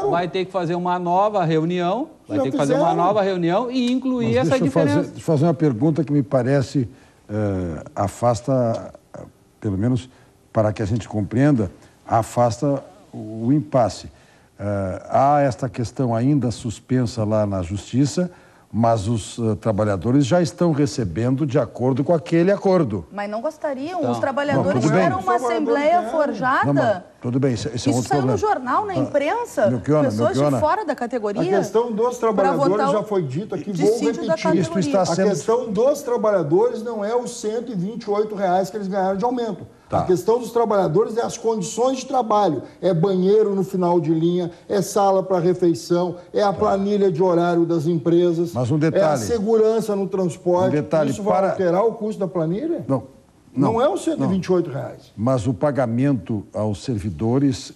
vai ter que fazer uma nova reunião, e incluir essa diferença. Deixa eu fazer uma pergunta que me parece afasta, pelo menos para que a gente compreenda, afasta o impasse. Há esta questão ainda suspensa lá na Justiça, mas os trabalhadores já estão recebendo de acordo com aquele acordo. Mas não gostariam? Os trabalhadores tiveram uma assembleia forjada? Não, tudo bem, isso é outro saiu problema. no jornal, na imprensa, pessoas de fora da categoria. A questão dos trabalhadores já foi dito aqui, vou repetir. A questão dos trabalhadores não é os R$ 128 que eles ganharam de aumento. A questão dos trabalhadores é as condições de trabalho. É banheiro no final de linha, é sala para refeição, é a planilha de horário das empresas. Mas um detalhe. É a segurança no transporte. Um detalhe, isso vai alterar o custo da planilha? Não é os R$ 128. Mas o pagamento aos servidores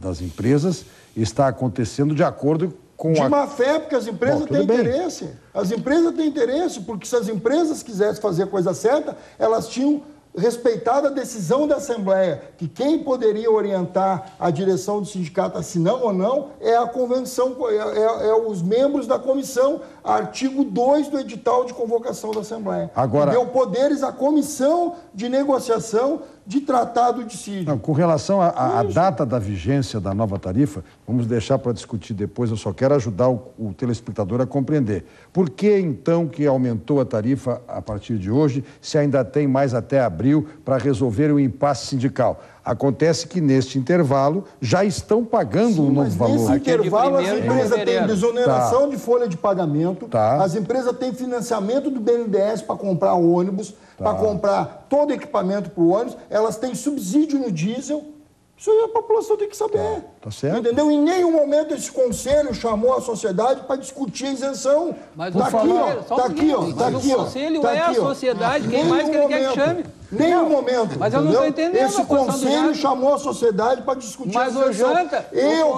das empresas está acontecendo de acordo com de má fé, porque as empresas têm interesse. As empresas têm interesse, porque se as empresas quisessem fazer a coisa certa, elas tinham respeitado a decisão da Assembleia, que quem poderia orientar a direção do sindicato a se não ou não é a convenção, os membros da comissão, artigo 2 do edital de convocação da Assembleia. Agora, deu poderes à comissão de negociação de tratado de dissídio. Com relação à data da vigência da nova tarifa, vamos deixar para discutir depois, eu só quero ajudar o telespectador a compreender. Por que, então, que aumentou a tarifa a partir de hoje, se ainda tem mais até abril para resolver o impasse sindical? Acontece que, neste intervalo, já estão pagando um novo valor. Nesse intervalo, as empresas têm desoneração de folha de pagamento, as empresas têm financiamento do BNDES para comprar ônibus, para comprar todo equipamento para o ônibus, elas têm subsídio no diesel. Isso aí a população tem que saber. Tá certo. Entendeu? Em nenhum momento esse conselho chamou a sociedade para discutir a isenção. Mas tá aqui, ó. O conselho é a sociedade, quem mais que ele quer que chame? Nenhum momento. Mas eu não estou entendendo. Esse conselho chamou a sociedade para discutir a isenção.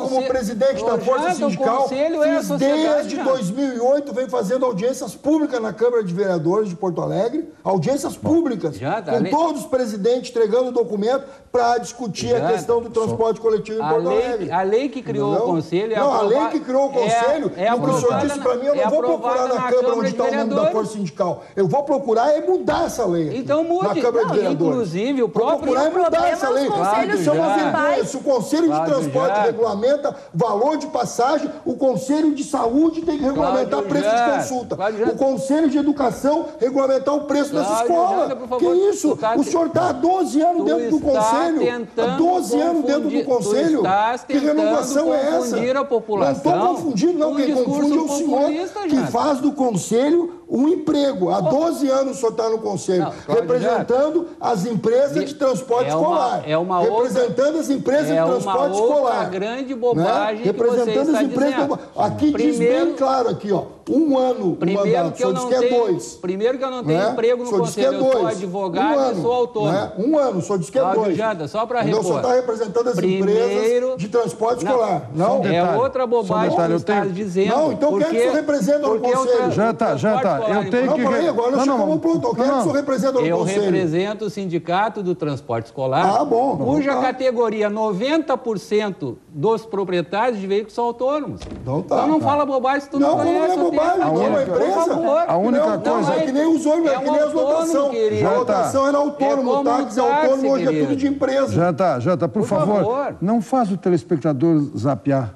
Como presidente da Força Sindical, fiz desde 2008, venho fazendo audiências públicas na Câmara de Vereadores de Porto Alegre, audiências públicas, com todos os presidentes entregando documento para discutir a questão do transporte coletivo em Porto Alegre. A lei que criou o conselho é a lei que criou o conselho, o que o senhor disse para mim, eu não vou procurar na Câmara onde está o nome da Força Sindical. Eu vou procurar é mudar essa lei. Então mude. Câmara de Vereadores. Inclusive, o próprio... Vou procurar mudar essa lei. Isso é uma vergonha. Se o Conselho de Transporte regulamenta valor de passagem, o Conselho de Saúde tem que regulamentar preço de consulta. O Conselho de Educação regulamentar o preço das escolas. Que isso? O senhor está há 12 anos dentro do Conselho. Há 12 anos dentro do Conselho. Que renovação é essa? Não estou confundindo, não. Quem confunde é o senhor que faz do Conselho um emprego. Há 12 anos o senhor está no Conselho, representando as empresas de transporte escolar. Representando as empresas de transporte escolar. É uma grande bobagem que você está dizendo. Aqui diz bem claro, aqui, ó, 1 ano o mandato, o senhor diz que é 2. Primeiro que eu não tenho emprego no Conselho, eu sou advogado e sou autônomo. 1 ano, o senhor diz que é 2. Só para repor. Então o senhor está representando as empresas de transporte escolar. Não, é outra bobagem que você está dizendo. Não, então quem é que o senhor representa no Conselho? Já tá. Eu tenho que... Agora nós chegamos ao ponto. Quem é que o senhor representa no Conselho? Eu represento o Sindicato do Transporte Escolar, cuja categoria 90% dos proprietários de veículos são autônomos. Então não fala bobagem se tu não conhece. Não é bobagem, não é uma empresa. A única coisa... É que nem os ônibus, é que nem as lotações. A lotação era autônomo, o táxi é autônomo, hoje é tudo de empresa. Já tá, por favor, não faz o telespectador zapear.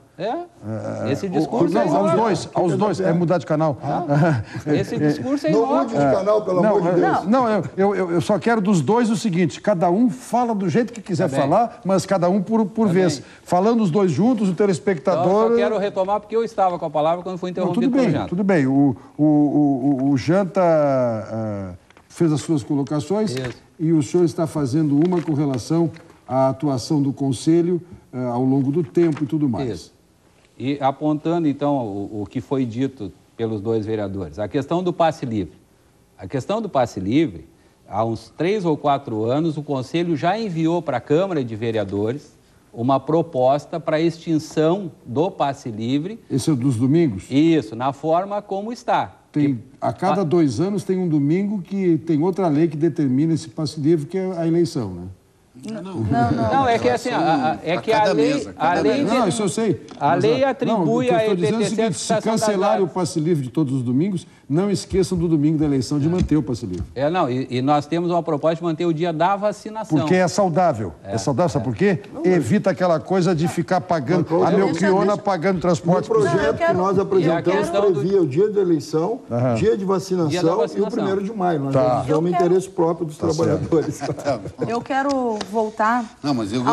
Esse discurso aos dois, é mudar de canal. Esse discurso é enorme. Não mude de canal, pelo amor de Deus. Não, eu só quero dos dois o seguinte, cada um fala do jeito que quiser falar, mas cada um por vez. Falando os dois juntos, o telespectador... Eu só quero retomar porque eu estava com a palavra quando foi interrompido pelo Janta. Tudo bem. O Janta fez as suas colocações e o senhor está fazendo uma com relação à atuação do Conselho ao longo do tempo e tudo mais. Isso. E apontando, então, o que foi dito pelos dois vereadores, a questão do passe livre. A questão do passe livre, há uns 3 ou 4 anos, o Conselho já enviou para a Câmara de Vereadores uma proposta para a extinção do passe livre. Esse é dos domingos? Isso, na forma como está. A cada 2 anos tem um domingo que tem outra lei que determina esse passe livre, que é a eleição, né? Não, é que assim, Não, isso eu sei. A lei atribui a EPTC se cancelarem o passe livre de todos os domingos, não esqueçam do domingo da eleição de manter o passe livre. E nós temos uma proposta de manter o dia da vacinação. Porque é saudável. É saudável, sabe por quê? Evita aquela coisa de ficar pagando, a Melchiona pagando transporte. O projeto que nós apresentamos previa o dia da eleição, dia de vacinação e o 1º de maio. Nós realizamos o interesse próprio dos trabalhadores. Eu quero voltar. Não, mas eu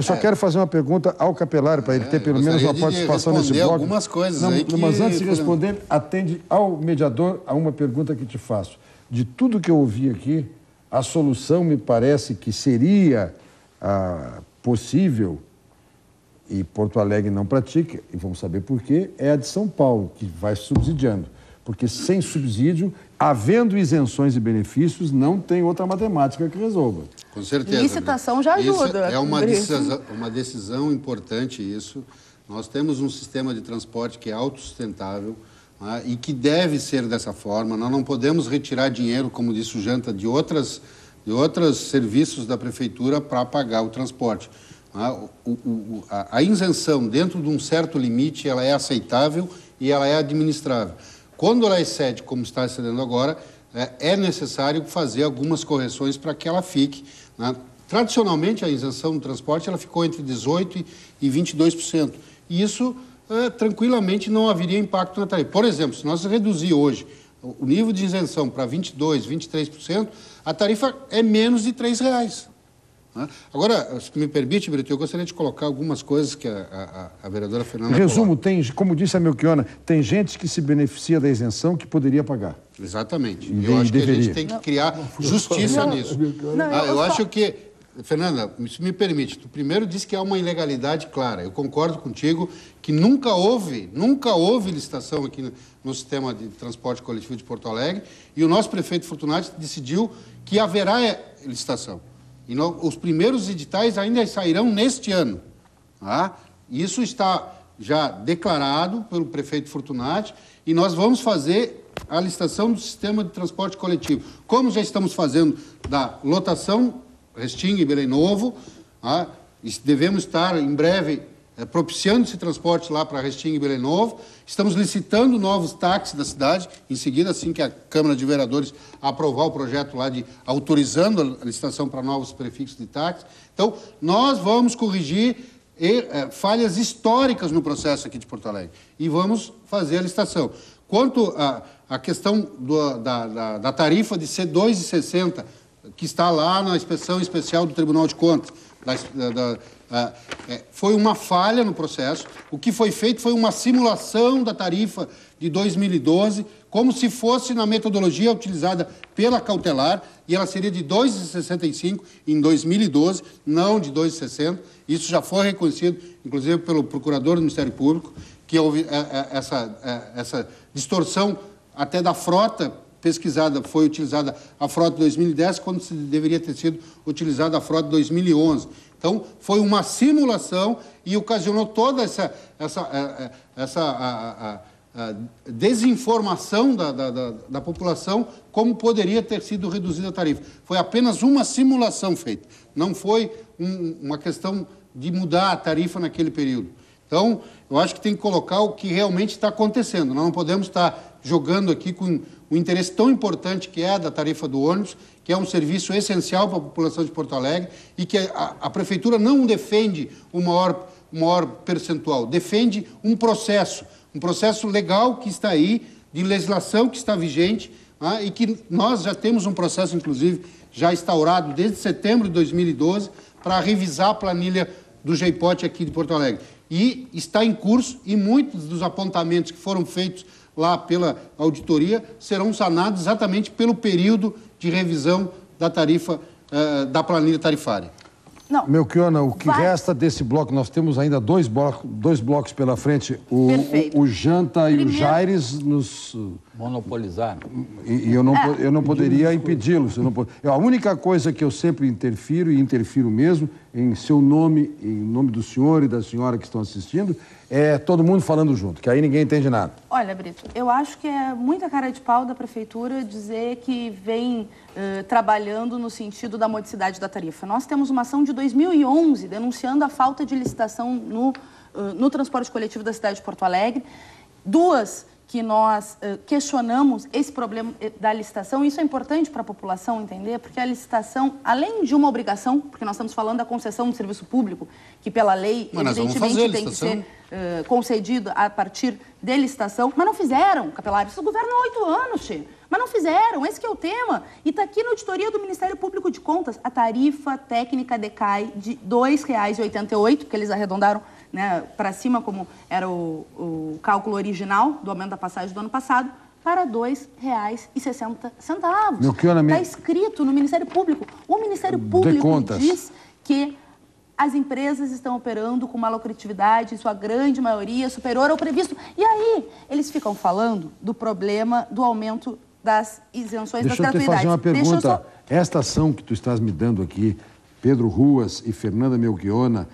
só quero fazer uma pergunta ao Capelário, para ele ter pelo menos uma participação nesse bloco. Algumas coisas mas antes de responder, atende ao mediador a uma pergunta que te faço. De tudo que eu ouvi aqui, a solução me parece que seria possível, e Porto Alegre não pratica, e vamos saber por quê, é a de São Paulo, que vai subsidiando. Porque sem subsídio, havendo isenções e benefícios, não tem outra matemática que resolva. Com certeza. Licitação já ajuda. Isso é uma decisão importante isso. Nós temos um sistema de transporte que é autossustentável, né, e que deve ser dessa forma. Nós não podemos retirar dinheiro, como disse o Janta, de outros serviços da Prefeitura para pagar o transporte. A isenção, dentro de um certo limite, ela é aceitável e ela é administrável. Quando ela excede, como está excedendo agora, é necessário fazer algumas correções para que ela fique, né? Tradicionalmente, a isenção do transporte ela ficou entre 18% e 22%. E isso, tranquilamente, não haveria impacto na tarifa. Por exemplo, se nós reduzir hoje o nível de isenção para 22%, 23%, a tarifa é menos de R$ 3,00. Né? Agora, se me permite, Brito, eu gostaria de colocar algumas coisas que a vereadora Fernanda... Resumo, como disse a Melchiona, tem gente que se beneficia da isenção que poderia pagar. Exatamente. Eu acho que a gente tem que criar justiça nisso. Eu acho que... Fernanda, se me permite, tu primeiro disse que há uma ilegalidade clara. Eu concordo contigo que nunca houve licitação aqui no sistema de transporte coletivo de Porto Alegre, e o nosso prefeito Fortunati decidiu que haverá licitação. E os primeiros editais ainda sairão neste ano. Tá? Isso está já declarado pelo prefeito Fortunati, e nós vamos fazer a licitação do sistema de transporte coletivo. Como já estamos fazendo da lotação Restinga e Belém Novo, devemos estar em breve propiciando esse transporte lá para Restinga e Belém Novo. Estamos licitando novos táxis da cidade, em seguida, assim que a Câmara de Vereadores aprovar o projeto lá autorizando a licitação para novos prefixos de táxi. Então, nós vamos corrigir falhas históricas no processo aqui de Porto Alegre e vamos fazer a licitação. Quanto à questão da tarifa de ser R$ 2,60, que está lá na inspeção especial do Tribunal de Contas, foi uma falha no processo. O que foi feito foi uma simulação da tarifa de 2012, como se fosse na metodologia utilizada pela cautelar, e ela seria de R$ 2,65 em 2012, não de R$ 2,60. Isso já foi reconhecido, inclusive, pelo procurador do Ministério Público, que houve essa distorção até da frota pesquisada, foi utilizada a frota de 2010, quando se deveria ter sido utilizada a frota de 2011. Então, foi uma simulação e ocasionou toda essa desinformação da população, como poderia ter sido reduzida a tarifa. Foi apenas uma simulação feita, não foi uma questão de mudar a tarifa naquele período. Então, eu acho que tem que colocar o que realmente está acontecendo. Nós não podemos estar jogando aqui com o interesse tão importante que é da tarifa do ônibus, que é um serviço essencial para a população de Porto Alegre e que a Prefeitura não defende o maior percentual, defende um processo legal que está aí, de legislação que está vigente, e que nós já temos um processo, inclusive, já instaurado desde setembro de 2012 para revisar a planilha do GEIPOT aqui de Porto Alegre. E está em curso e muitos dos apontamentos que foram feitos lá pela auditoria serão sanados exatamente pelo período de revisão da tarifa, da planilha tarifária. Não. Melchiona, o que resta desse bloco, nós temos ainda dois blocos pela frente. O Janta e o Jaires nos monopolizaram. E eu não poderia impedi-los. A única coisa que eu sempre interfiro, e interfiro mesmo, em seu nome, em nome do senhor e da senhora que estão assistindo, é todo mundo falando junto, que aí ninguém entende nada. Olha, Brito, eu acho que é muita cara de pau da Prefeitura dizer que vem trabalhando no sentido da modicidade da tarifa. Nós temos uma ação de 2011 denunciando a falta de licitação no transporte coletivo da cidade de Porto Alegre. Duas que nós questionamos esse problema da licitação. Isso é importante para a população entender, porque a licitação, além de uma obrigação, porque nós estamos falando da concessão de serviço público, que pela lei, evidentemente, tem que ser concedida a partir de licitação, mas não fizeram, Capelário. Isso governa há 8 anos, Tchê. Mas não fizeram, esse que é o tema. E está aqui na auditoria do Ministério Público de Contas, a tarifa técnica decai de R$ 2,88, porque eles arredondaram, né, para cima, como era o cálculo original do aumento da passagem do ano passado, para R$ 2,60. Está escrito no Ministério Público. O Ministério Público diz que as empresas estão operando com uma lucratividade, em sua grande maioria, superior ao previsto. E aí, eles ficam falando do problema do aumento das isenções das gratuidades. Deixa eu te fazer uma pergunta. Esta ação que tu estás me dando aqui, Pedro Ruas e Fernanda Melchiona,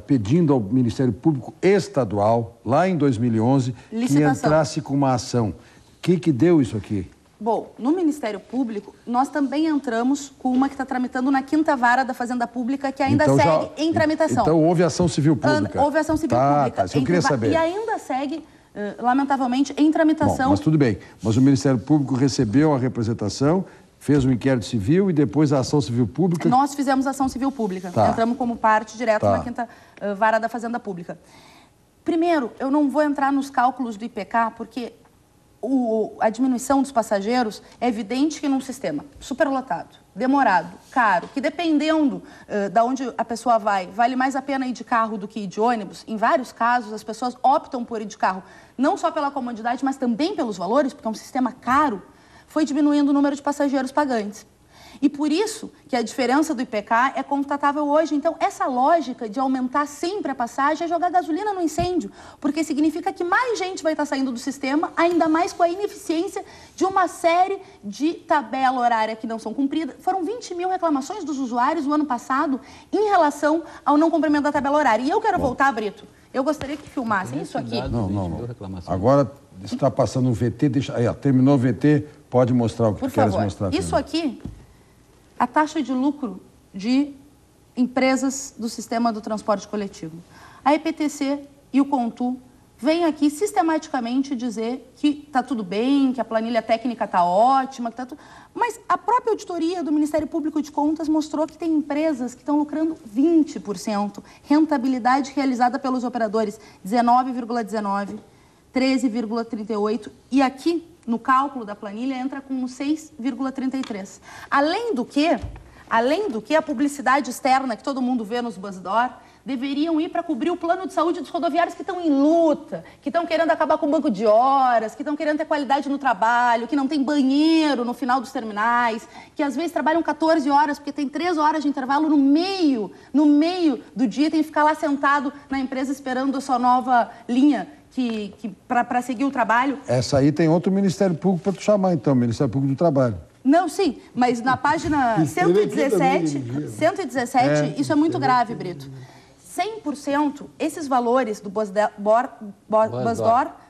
pedindo ao Ministério Público Estadual, lá em 2011, que entrasse com uma ação. O que deu isso aqui? Bom, no Ministério Público, nós também entramos com uma que está tramitando na 5ª Vara da Fazenda Pública, que ainda segue em tramitação. Então, houve ação civil pública? Houve ação civil pública. Isso eu queria saber. E ainda segue, lamentavelmente, em tramitação. Bom, mas tudo bem. Mas o Ministério Público recebeu a representação, fez um inquérito civil e depois a ação civil pública... Nós fizemos ação civil pública. Entramos como parte direta na 5ª Vara da Fazenda Pública. Primeiro, eu não vou entrar nos cálculos do IPK, porque a diminuição dos passageiros é evidente que num sistema superlotado, demorado, caro, que dependendo de onde a pessoa vai, vale mais a pena ir de carro do que ir de ônibus. Em vários casos, as pessoas optam por ir de carro, não só pela comodidade, mas também pelos valores, porque é um sistema caro, foi diminuindo o número de passageiros pagantes. E por isso que a diferença do IPK é constatável hoje. Então, essa lógica de aumentar sempre a passagem é jogar gasolina no incêndio, porque significa que mais gente vai estar saindo do sistema, ainda mais com a ineficiência de uma série de tabela horária que não são cumpridas. Foram 20 mil reclamações dos usuários no ano passado em relação ao não cumprimento da tabela horária. E eu quero voltar, Brito. Eu gostaria que filmassem isso aqui. Não. Agora está passando um VT, terminou o VT, pode mostrar o que queres mostrar. Isso aqui... a taxa de lucro de empresas do sistema do transporte coletivo. a EPTC e o CONTU vêm aqui sistematicamente dizer que está tudo bem, que a planilha técnica está ótima, que está tudo... Mas a própria auditoria do Ministério Público de Contas mostrou que tem empresas que estão lucrando 20%. Rentabilidade realizada pelos operadores, 19,19%, 13,38%. E aqui, no cálculo da planilha, entra com 6,33%. Além do que, a publicidade externa que todo mundo vê nos Buzzdoor deveriam ir para cobrir o plano de saúde dos rodoviários que estão em luta, que estão querendo acabar com o banco de horas, que estão querendo ter qualidade no trabalho, que não tem banheiro no final dos terminais, que às vezes trabalham 14 horas porque tem 3 horas de intervalo no meio do dia, tem que ficar lá sentado na empresa esperando a sua nova linha para seguir o trabalho. Essa aí tem outro Ministério Público para tu chamar, então, Ministério Público do Trabalho. Não, sim, mas na página 117, isso é muito grave, Brito. 100%, esses valores do Buzzdoor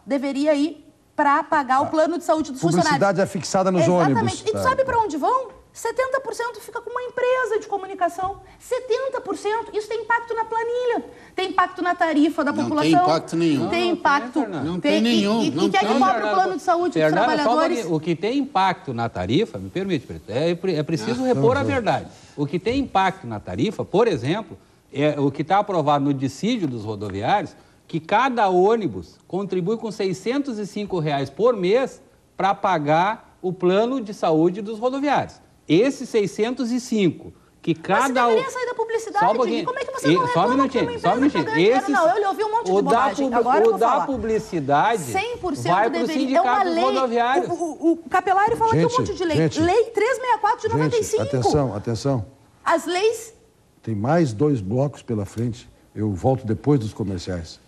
deveria ir para pagar o plano de saúde dos funcionários. Publicidade é fixada nos ônibus. Exatamente. E tu sabe para onde vão? 70% fica com uma empresa de comunicação. 70%. Isso tem impacto na planilha. Tem impacto na tarifa da população. Não tem impacto nenhum. Tem impacto. Não tem nenhum. E quem é que cobra o plano de saúde dos trabalhadores? O que tem impacto na tarifa, me permite, Preto, é preciso repor a verdade. O que tem impacto na tarifa, por exemplo, é o que está aprovado no dissídio dos rodoviários, que cada ônibus contribui com R$ 605 por mês para pagar o plano de saúde dos rodoviários. Esses 605 que cada... Mas você deveria sair da publicidade. Como é que você não reclama só um minutinho. Não, eu ouvi um monte de bobagem. Agora eu vou falar. O da publicidade 100% vai para o sindicato dos rodoviários. O Capelari fala que é um monte de lei. Lei 364 de 95. Atenção. As leis... Tem mais 2 blocos pela frente. Eu volto depois dos comerciais.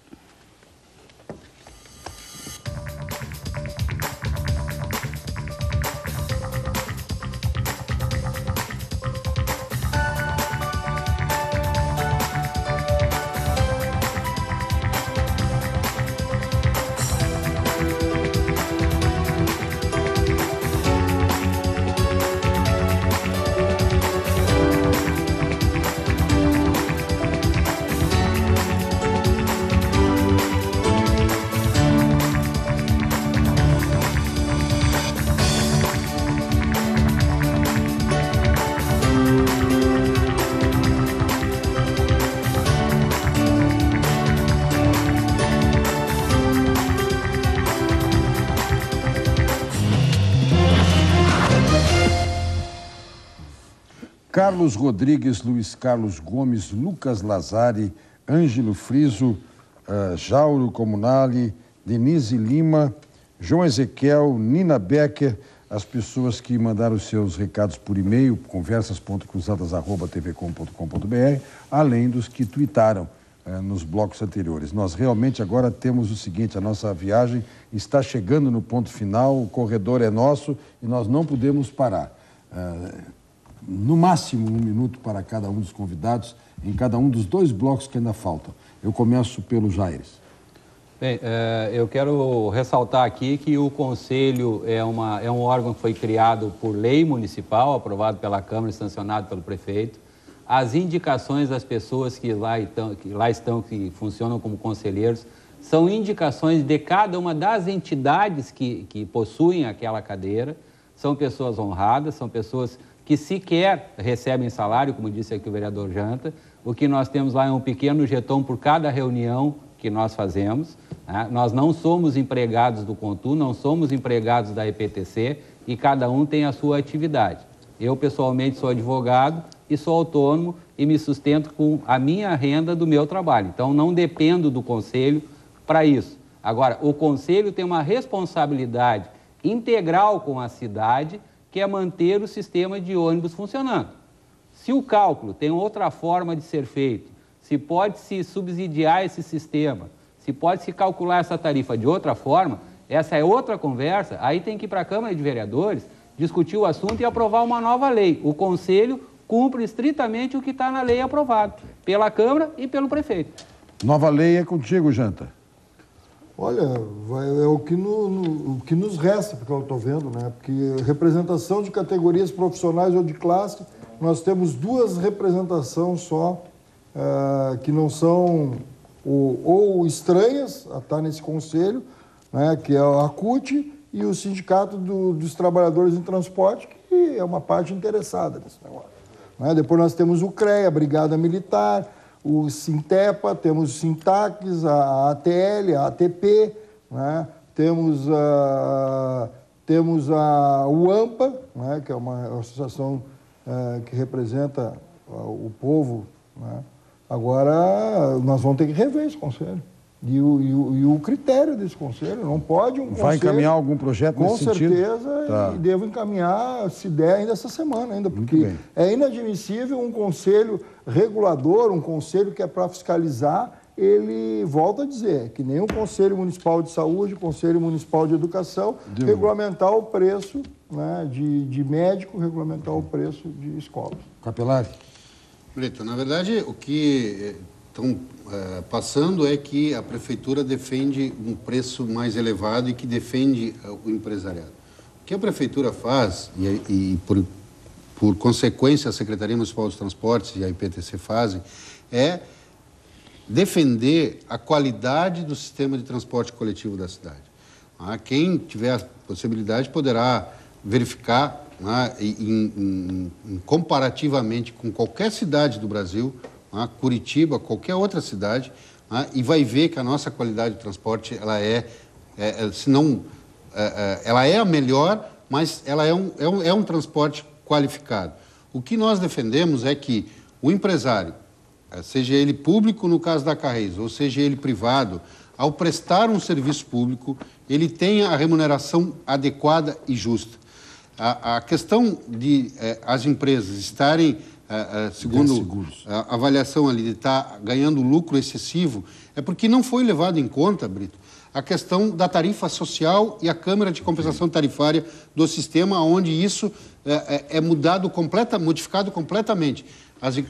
Carlos Rodrigues, Luiz Carlos Gomes, Lucas Lazari, Ângelo Friso, Jauro Comunali, Denise Lima, João Ezequiel, Nina Becker, as pessoas que mandaram seus recados por e-mail, conversas.cruzadas@tvcom.com.br, além dos que tuitaram nos blocos anteriores. Nós realmente agora temos o seguinte, a nossa viagem está chegando no ponto final, o corredor é nosso e nós não podemos parar. No máximo 1 minuto para cada um dos convidados, em cada um dos 2 blocos que ainda faltam. Eu começo pelo Jaires. Bem, eu quero ressaltar aqui que o Conselho é um órgão que foi criado por lei municipal, aprovado pela Câmara e sancionado pelo prefeito. As indicações das pessoas que lá estão, que funcionam como conselheiros, são indicações de cada uma das entidades que possuem aquela cadeira. São pessoas honradas, são pessoas que sequer recebem salário, como disse aqui o vereador Janta. O que nós temos lá é um pequeno jeton por cada reunião que nós fazemos. Né? Nós não somos empregados do CONTU, não somos empregados da EPTC e cada um tem a sua atividade. Eu, pessoalmente, sou advogado e sou autônomo e me sustento com a minha renda do meu trabalho. Então, não dependo do Conselho para isso. Agora, o Conselho tem uma responsabilidade integral com a cidade, que é manter o sistema de ônibus funcionando. Se o cálculo tem outra forma de ser feito, se pode-se subsidiar esse sistema, se pode-se calcular essa tarifa de outra forma, essa é outra conversa, aí tem que ir para a Câmara de Vereadores, discutir o assunto e aprovar uma nova lei. O Conselho cumpre estritamente o que está na lei aprovado, pela Câmara e pelo prefeito. Nova lei é contigo, Janta. Olha, é o que nos resta, porque eu estou vendo, né? Porque representação de categorias profissionais ou de classe, nós temos 2 representações só, que não são ou estranhas a estar nesse conselho, né, que é a CUT e o Sindicato dos Trabalhadores em Transporte, que é uma parte interessada nesse negócio. Né? Depois nós temos o CREA, a Brigada Militar, o Sintepa, temos o Sintax, a ATL, a ATP, né? Temos a UAMPA, né? Que é uma associação que representa o povo, né? Agora, nós vamos ter que rever esse conselho. E o critério desse conselho, não pode um Vai conselho, encaminhar algum projeto nesse sentido? Com certeza, Tá. e devo encaminhar, se der, ainda essa semana, porque é inadmissível um conselho regulador, um conselho que é para fiscalizar, ele, volta a dizer, que nem o Conselho Municipal de Saúde, o Conselho Municipal de Educação, regulamentar o preço, né, de médico, regulamentar o preço de escolas. Capelari. Brito, na verdade, o que estão passando é que a Prefeitura defende um preço mais elevado e que defende o empresariado. O que a Prefeitura faz, e por consequência a Secretaria Municipal dos Transportes e a IPTC fazem, é defender a qualidade do sistema de transporte coletivo da cidade. Quem tiver a possibilidade poderá verificar, comparativamente com qualquer cidade do Brasil, Curitiba, qualquer outra cidade, e vai ver que a nossa qualidade de transporte ela ela é a melhor, mas ela é um transporte qualificado. O que nós defendemos é que o empresário, seja ele público no caso da Carreis, ou seja ele privado, ao prestar um serviço público, ele tenha a remuneração adequada e justa. A questão de as empresas estarem, segundo a avaliação ali, de estar ganhando lucro excessivo, é porque não foi levado em conta, Brito, a questão da tarifa social e a Câmara de Compensação Tarifária do sistema, onde isso é modificado completamente.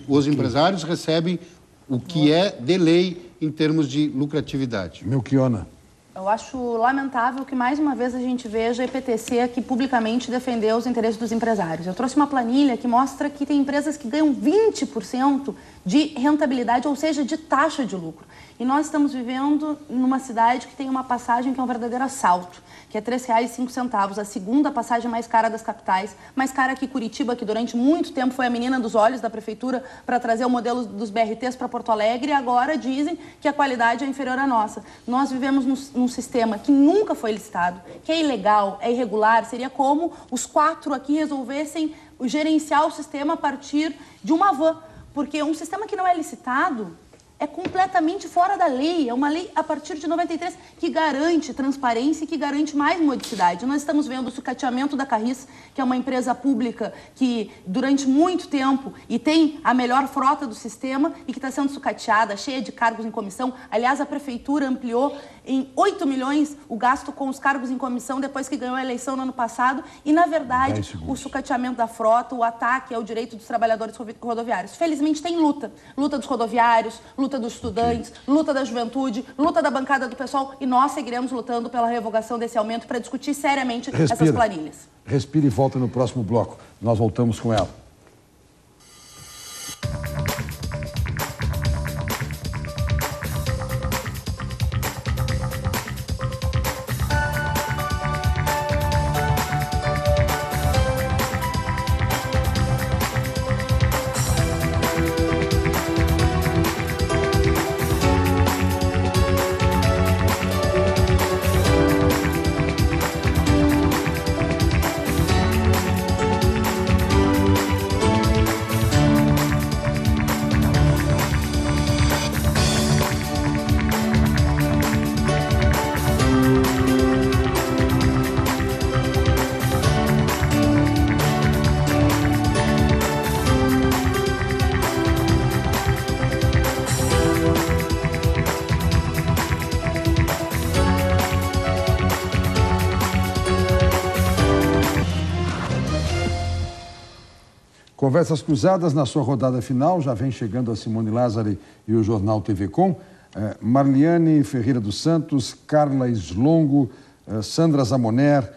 Os empresários recebem o que é de lei em termos de lucratividade. Melchiona. Eu acho lamentável que, mais uma vez, a gente veja a IPTC aqui publicamente defender os interesses dos empresários. Eu trouxe uma planilha que mostra que tem empresas que ganham 20% de rentabilidade, ou seja, de taxa de lucro. E nós estamos vivendo numa cidade que tem uma passagem que é um verdadeiro assalto, que é R$ 3,05, a segunda passagem mais cara das capitais, mais cara que Curitiba, que durante muito tempo foi a menina dos olhos da prefeitura para trazer o modelo dos BRTs para Porto Alegre, e agora dizem que a qualidade é inferior à nossa. Nós vivemos num sistema que nunca foi licitado, que é ilegal, é irregular, seria como os 4 aqui resolvessem gerenciar o sistema a partir de uma van, porque um sistema que não é licitado é completamente fora da lei, é uma lei a partir de 93 que garante transparência e que garante mais modicidade. Nós estamos vendo o sucateamento da Carris, que é uma empresa pública que durante muito tempo e tem a melhor frota do sistema e que está sendo sucateada, cheia de cargos em comissão. Aliás, a prefeitura ampliou em 8 milhões o gasto com os cargos em comissão depois que ganhou a eleição no ano passado e, na verdade, o sucateamento da frota, o ataque ao direito dos trabalhadores rodoviários. Felizmente tem luta dos rodoviários, luta dos estudantes, luta da juventude, luta da bancada do pessoal, e nós seguiremos lutando pela revogação desse aumento para discutir seriamente essas planilhas. Respira e volta no próximo bloco. Nós voltamos com ela. Conversas Cruzadas na sua rodada final, já vem chegando a Simone Lázari e o Jornal TV Com. Marliane Ferreira dos Santos, Carla Slongo, Sandra Zamoner,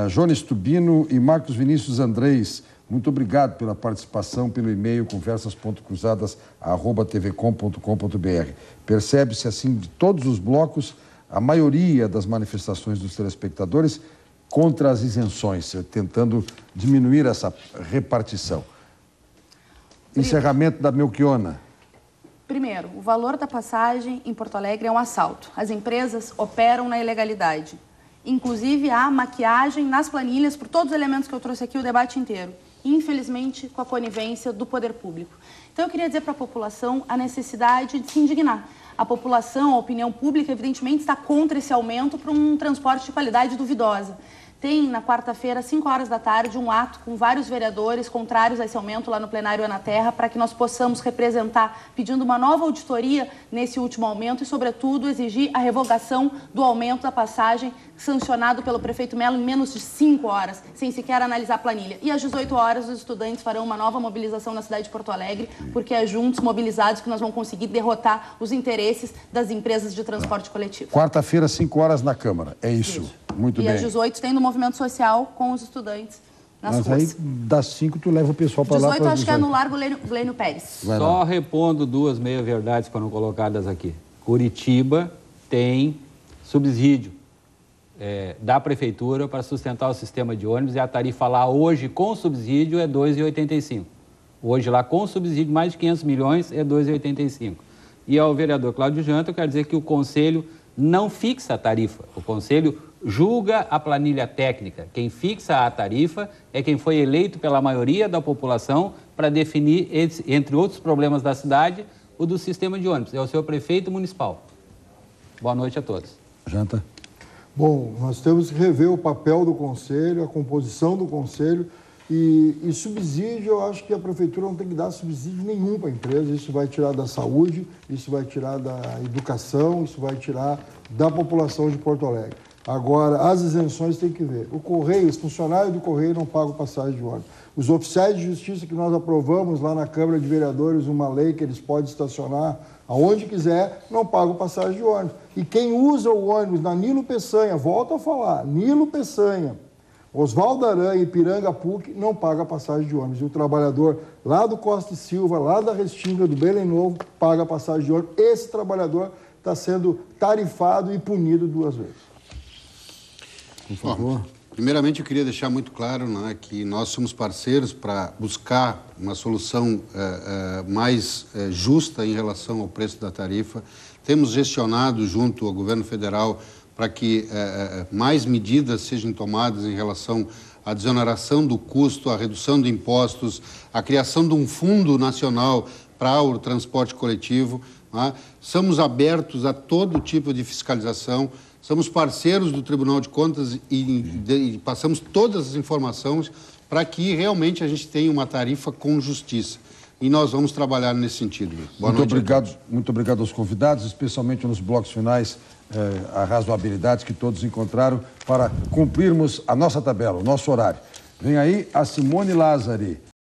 Jones Tubino e Marcos Vinícius Andrés. Muito obrigado pela participação, pelo e-mail conversas.cruzadas@tvcom.com.br. Percebe-se, assim, de todos os blocos, a maioria das manifestações dos telespectadores contra as isenções, tentando diminuir essa repartição. Encerramento da Melchiona. Primeiro, o valor da passagem em Porto Alegre é um assalto. As empresas operam na ilegalidade. Inclusive, há maquiagem nas planilhas por todos os elementos que eu trouxe aqui o debate inteiro. Infelizmente, com a conivência do poder público. Então, eu queria dizer para a população a necessidade de se indignar. A população, a opinião pública, evidentemente, está contra esse aumento para um transporte de qualidade duvidosa. Tem, na quarta-feira, às 5 horas da tarde, um ato com vários vereadores contrários a esse aumento lá no plenário Ana Terra, para que nós possamos representar, pedindo uma nova auditoria nesse último aumento e, sobretudo, exigir a revogação do aumento da passagem sancionado pelo prefeito Melo em menos de 5 horas, sem sequer analisar a planilha. E às 18 horas, os estudantes farão uma nova mobilização na cidade de Porto Alegre, porque é juntos, mobilizados, que nós vamos conseguir derrotar os interesses das empresas de transporte coletivo. Quarta-feira, 5 horas na Câmara. É isso. Muito bem. E às 18 tem no movimento social com os estudantes nas ruas. Mas aí, das 5, tu leva o pessoal para lá. 18, acho que é no Largo Glênio Pérez. Só repondo 2 meia-verdades que foram colocadas aqui. Curitiba tem subsídio da prefeitura para sustentar o sistema de ônibus, e a tarifa lá hoje com subsídio é R$ 2,85. Hoje lá com subsídio, mais de 500 milhões, é R$ 2,85. E ao vereador Cláudio Janta, eu quero dizer que o Conselho não fixa a tarifa. O Conselho julga a planilha técnica. Quem fixa a tarifa é quem foi eleito pela maioria da população para definir, entre outros problemas da cidade, o do sistema de ônibus. É o seu prefeito municipal. Boa noite a todos. Janta. Bom, nós temos que rever o papel do Conselho, a composição do Conselho e subsídio. Eu acho que a Prefeitura não tem que dar subsídio nenhum para a empresa. Isso vai tirar da saúde, isso vai tirar da educação, isso vai tirar da população de Porto Alegre. Agora, as isenções tem que ver. O Correio, os funcionários do Correio não pagam passagem de ônibus. Os oficiais de justiça que nós aprovamos lá na Câmara de Vereadores, uma lei que eles podem estacionar aonde quiser, não pagam passagem de ônibus. E quem usa o ônibus na Nilo Peçanha, volto a falar, Nilo Peçanha, Oswaldo Aranha e Piranga PUC, não paga passagem de ônibus. E o trabalhador lá do Costa e Silva, lá da Restinga, do Belém Novo, paga passagem de ônibus. Esse trabalhador está sendo tarifado e punido 2 vezes. Por favor. Bom, primeiramente, eu queria deixar muito claro, né, que nós somos parceiros para buscar uma solução mais justa em relação ao preço da tarifa. Temos gestionado junto ao governo federal para que mais medidas sejam tomadas em relação à desoneração do custo, à redução de impostos, à criação de um fundo nacional para o transporte coletivo. Né? Somos abertos a todo tipo de fiscalização. Somos parceiros do Tribunal de Contas e passamos todas as informações para que realmente a gente tenha uma tarifa com justiça. E nós vamos trabalhar nesse sentido. Boa noite. Muito obrigado aos convidados, especialmente nos blocos finais, a razoabilidade que todos encontraram para cumprirmos a nossa tabela, o nosso horário. Vem aí a Simone Lázari.